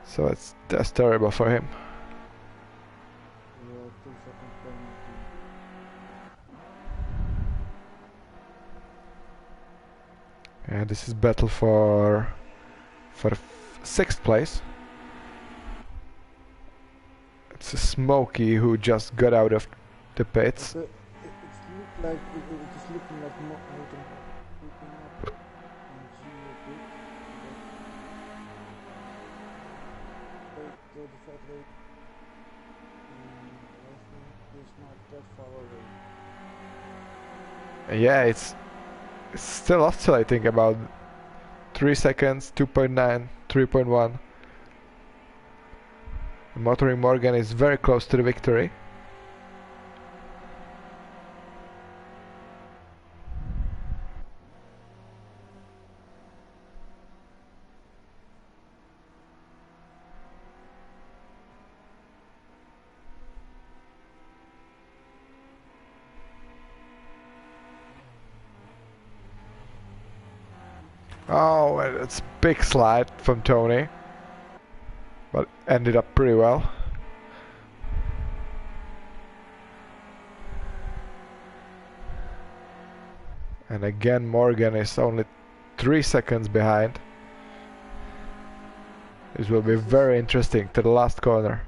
S1: So that's terrible for him.
S2: Yeah, 2-second penalty.
S1: And this is battle for sixth place. It's a Smokey who just got out of the pits.
S2: It's looking like Motor keeping up on G a bit. But the fat rate, I think is not that far away.
S1: Yeah, it's still oscillating about 3 seconds, 2.9, 3.1. Motoring Morgan is very close to the victory. Oh, and it's big slide from Tony, but ended up pretty well. And again, Morgan is only 3 seconds behind. This will be very interesting to the last corner.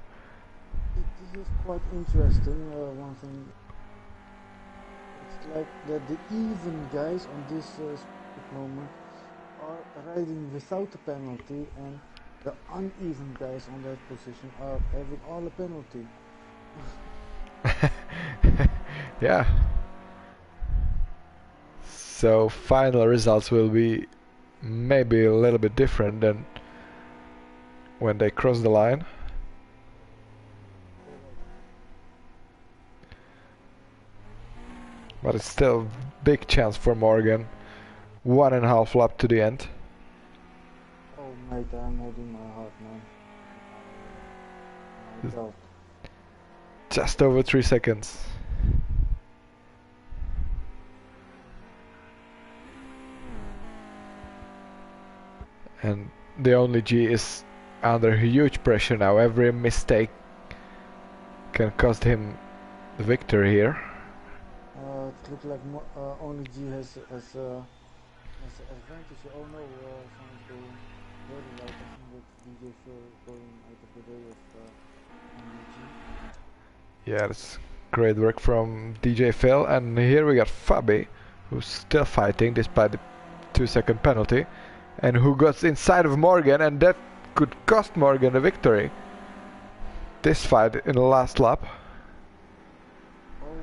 S2: This is quite interesting. One thing, it's like that the even guys on this specific moment are riding without a penalty, and the uneven guys on that position are having all a penalty.
S1: Yeah. So final results will be maybe a little bit different than when they cross the line. But it's still big chance for Morgan. 1.5 lap to the end.
S2: Oh mate, I'm holding my heart, man. My God.
S1: Just over 3 seconds. And the only G is under huge pressure now. Every mistake can cost him the victory here.
S2: It looks like only G has an advantage. Oh no, someone's going very loud. I think that's DJ Phil going out of the way of only G.
S1: Yeah, that's great work from DJ Phil. And here we got Fabi, who's still fighting despite the 2-second penalty, and who got inside of Morgan, and that could cost Morgan the victory. This fight in the last lap.
S2: Oh no!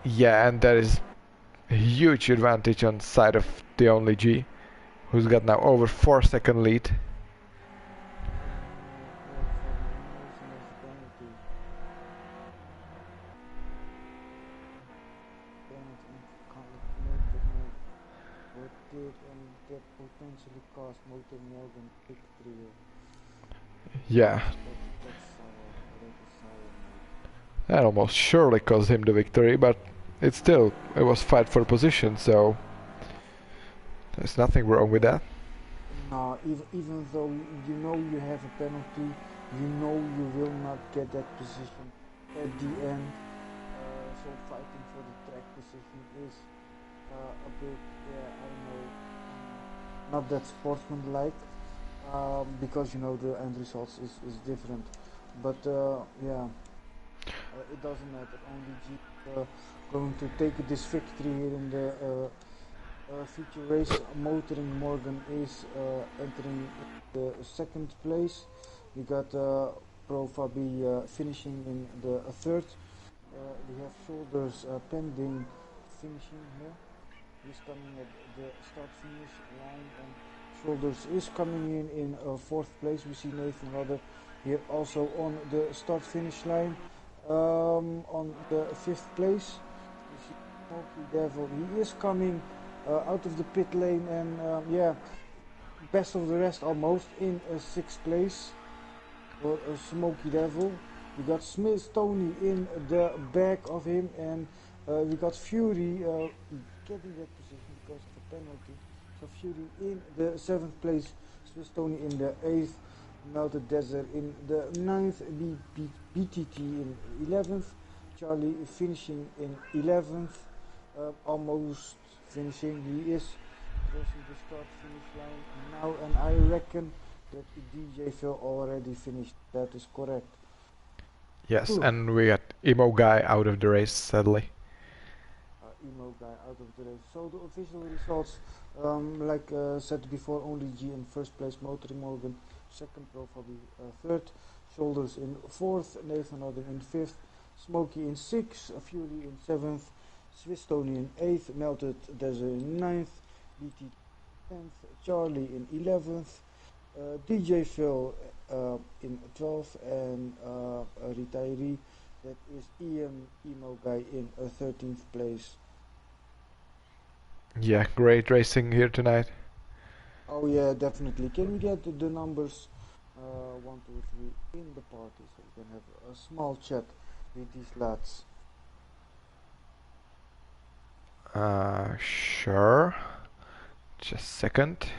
S1: Yeah, and that is a huge advantage on side of the only G, who's got now over 4-second lead.
S2: That potentially cost Motor Morgan victory.
S1: Yeah,
S2: That's sour. That is sour, mate.
S1: that almost surely cost him the victory, but it was fight for position, so there's nothing wrong with that.
S2: No, even though you know you have a penalty, you know you will not get that position at the end. So fighting for the track position is a bit, I don't know, not that sportsmanlike, because you know the end results is different. But yeah, it doesn't matter. Only G going to take this victory here in the feature race. Motoring Morgan is entering the second place. We got Pro Fabi finishing in the third. We have Shoulders pending finishing here. He's coming at the start finish line, and Shoulders is coming in fourth place. We see Nathan Rodder here also on the start finish line. On the fifth place, we see Smoky Devil. He is coming out of the pit lane, and yeah, best of the rest almost in sixth place for Smoky Devil. We got Smith Tony in the back of him, and we got Fury getting that position because of a penalty. So Fury in the seventh place, Swiss Tony in the eighth, Melted Desert in the ninth, BTT in 11th, Charlie finishing in 11th, almost finishing. He is crossing the start finish line now, and I reckon that DJ Phil already finished. That is correct.
S1: Yes, and we got Emo Guy out of the race, sadly.
S2: Emo Guy out of the race. So the official results, like said before, only G in first place, Motoring Morgan second, Pro Fabi third, Shoulders in fourth, Nathan Rodden in fifth, Smokey in sixth, Fury in seventh, Swiss Tony in eighth, Melted Desert in ninth, BT 10th, Charlie in 11th, DJ Phil in 12th, and a retiree, that is Ian Emo Guy in 13th place.
S1: Yeah, great racing here tonight.
S2: Oh yeah, definitely. Can we get the numbers 1, 2, 3 in the party so we can have a small chat with these lads?
S1: Sure. Just a second.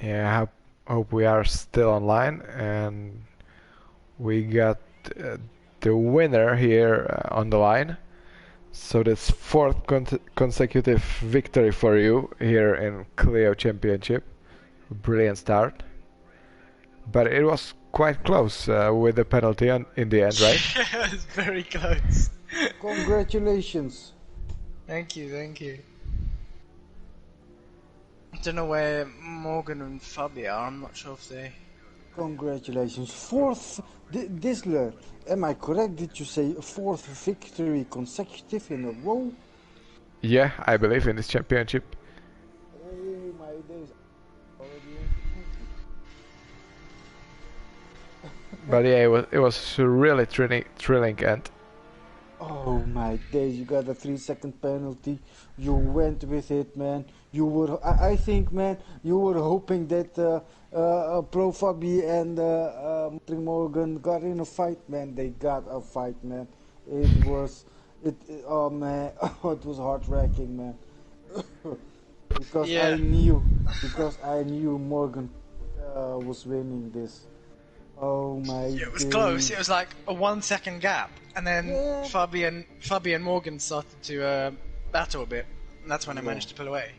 S1: Yeah, I hope we are still online, and we got the winner here on the line. So that's fourth consecutive victory for you here in Clio Championship. Brilliant start. But it was quite close with the penalty in the end, right?
S4: Yeah, it's very close.
S2: Congratulations.
S4: Thank you, thank you. I don't know where Morgan and Fabi are, I'm not sure if they...
S2: Congratulations. Fourth, Disler, am I correct? Did you say fourth victory consecutive in a row?
S1: Yeah, I believe in this championship.
S2: Oh my days. Already
S1: But yeah, it was a really thrilling end.
S2: Oh my days, you got a 3-second penalty. You went with it, man. You were, I think, man, you were hoping that Pro Fabi and Morgan got in a fight, man. They got a fight, man. Oh man, it was heart-wrenching, man. because
S4: Yeah.
S2: I knew Morgan was winning this. Oh my.
S4: It was
S2: days.
S4: close, it was like a 1 second gap, and then
S2: Yeah.
S4: Fabi and Morgan started to battle a bit, and that's when I
S2: Yeah.
S4: managed to pull away.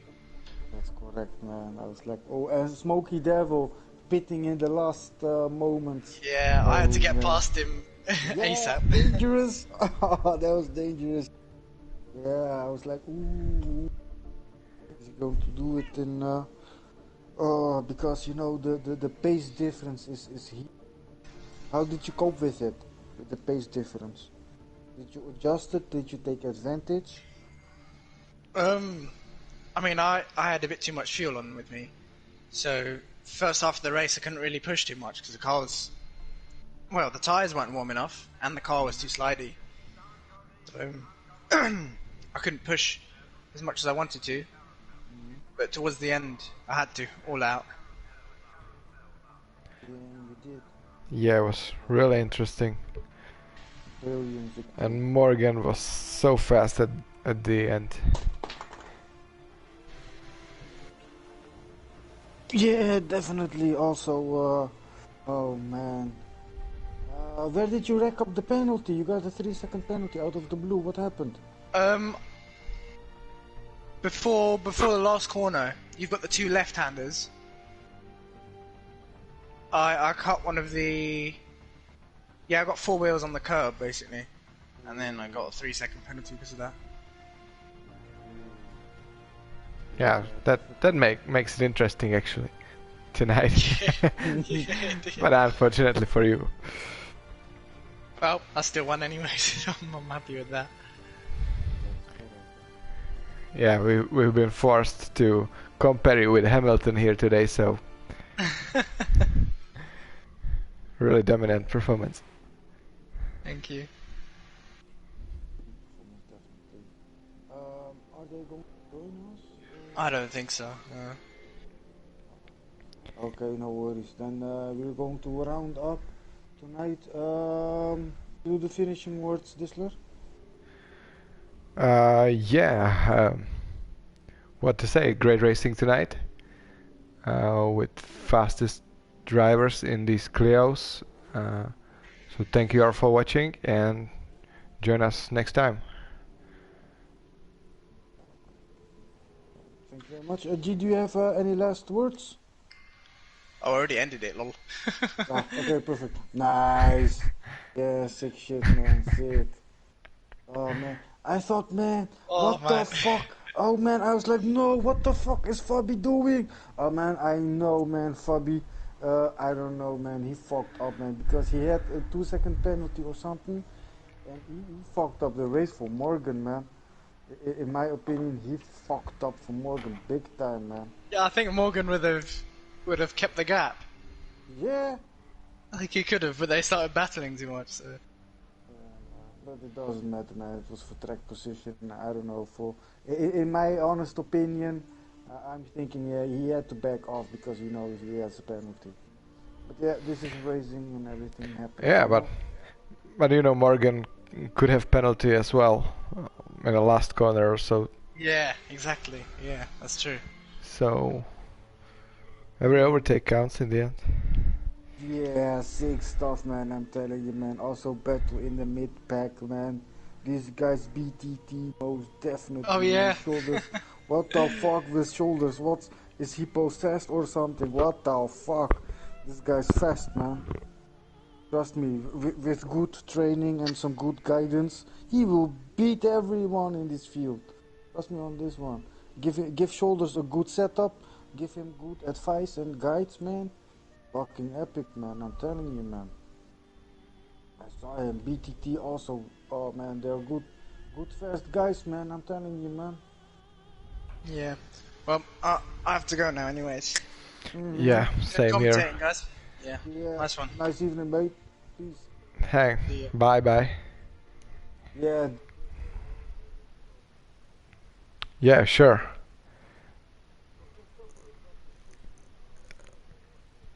S2: That's correct, man. I was like, oh, and Smoky Devil pitting in the last moments.
S4: Yeah, I had to
S2: Oh,
S4: get
S2: man.
S4: past him
S2: Yeah,
S4: ASAP.
S2: dangerous. Oh, that was dangerous. Yeah, I was like, ooh, is he going to do it in? Because you know the pace difference is huge. How did you cope with it? With the pace difference? Did you adjust it? Did you take advantage?
S4: I mean, I had a bit too much fuel on with me, so first half of the race I couldn't really push too much because the car was Well, the tyres weren't warm enough, and the car was too slidey. So I couldn't push as much as I wanted to. But towards the end, I had to, all out.
S2: Yeah, you did.
S1: Yeah, it was really interesting.
S2: Brilliant victory.
S1: And Morgan was so fast at the end.
S2: Yeah, definitely. Also, oh man. Where did you rack up the penalty? You got a 3-second penalty out of the blue. What happened?
S4: Before the last corner, you've got the two left-handers. I cut one of the... Yeah, I got 4 wheels on the curb, basically. And then I got a 3-second penalty because of that.
S1: Yeah, that makes it interesting actually tonight. But unfortunately for you.
S4: Well, I still won anyway, so I'm happy with that.
S1: Yeah, we've been forced to compare you with Hamilton here today, so really dominant performance.
S4: Thank you.
S2: Are they going to join us?
S4: I don't think so.
S2: Okay, no worries. Then we're going to round up tonight. Do the finishing words, Disler?
S1: Yeah, what to say? Great racing tonight, with fastest drivers in these Clios. So thank you all for watching and join us next time.
S2: Thank you very much. G, do you have any last words?
S4: I already ended it, lol.
S2: Okay, perfect. Nice. Yeah, sick shit, man. Sick. Oh, man. I thought, man, what the fuck? Oh, man, I was like, no, what the fuck is Fabi doing? Oh, man, I know, man, Fabi. I don't know, man. He fucked up, man, because he had a 2-second penalty or something. And he fucked up the race for Morgan, man. In my opinion, he fucked up for Morgan big time, man.
S4: Yeah, I think Morgan would have kept the gap.
S2: Yeah.
S4: I think he could have, but they started battling too much. So.
S2: But it doesn't matter, man. It was for track position. I don't know. In my honest opinion, I'm thinking, yeah, he had to back off because he knows he has a penalty. But yeah, this is racing and everything happens.
S1: Yeah, but you know, Morgan could have penalty as well in the last corner or so.
S4: Yeah, exactly. Yeah, that's true.
S1: So every overtake counts in the end.
S2: Yeah, sick stuff, man. I'm telling you, man. Also battle in the mid pack, man. These guys BTT most definitely.
S4: Oh yeah.
S2: Shoulders. What the fuck with shoulders? What is he possessed or something? What the fuck? This guy's fast, man. Trust me, with good training and some good guidance, he will beat everyone in this field. Trust me on this one. Give shoulders a good setup. Give him good advice and guides, man. Fucking epic, man. I'm telling you, man. I saw him. BTT also. Oh man, they're good fast guys, man. I'm telling you, man.
S4: Yeah. Well, I have to go now, anyways.
S1: Yeah, same here.
S4: Guys. Yeah. Nice one.
S2: Nice evening, mate. Peace.
S1: Hey, bye.
S2: Yeah.
S1: Yeah, sure.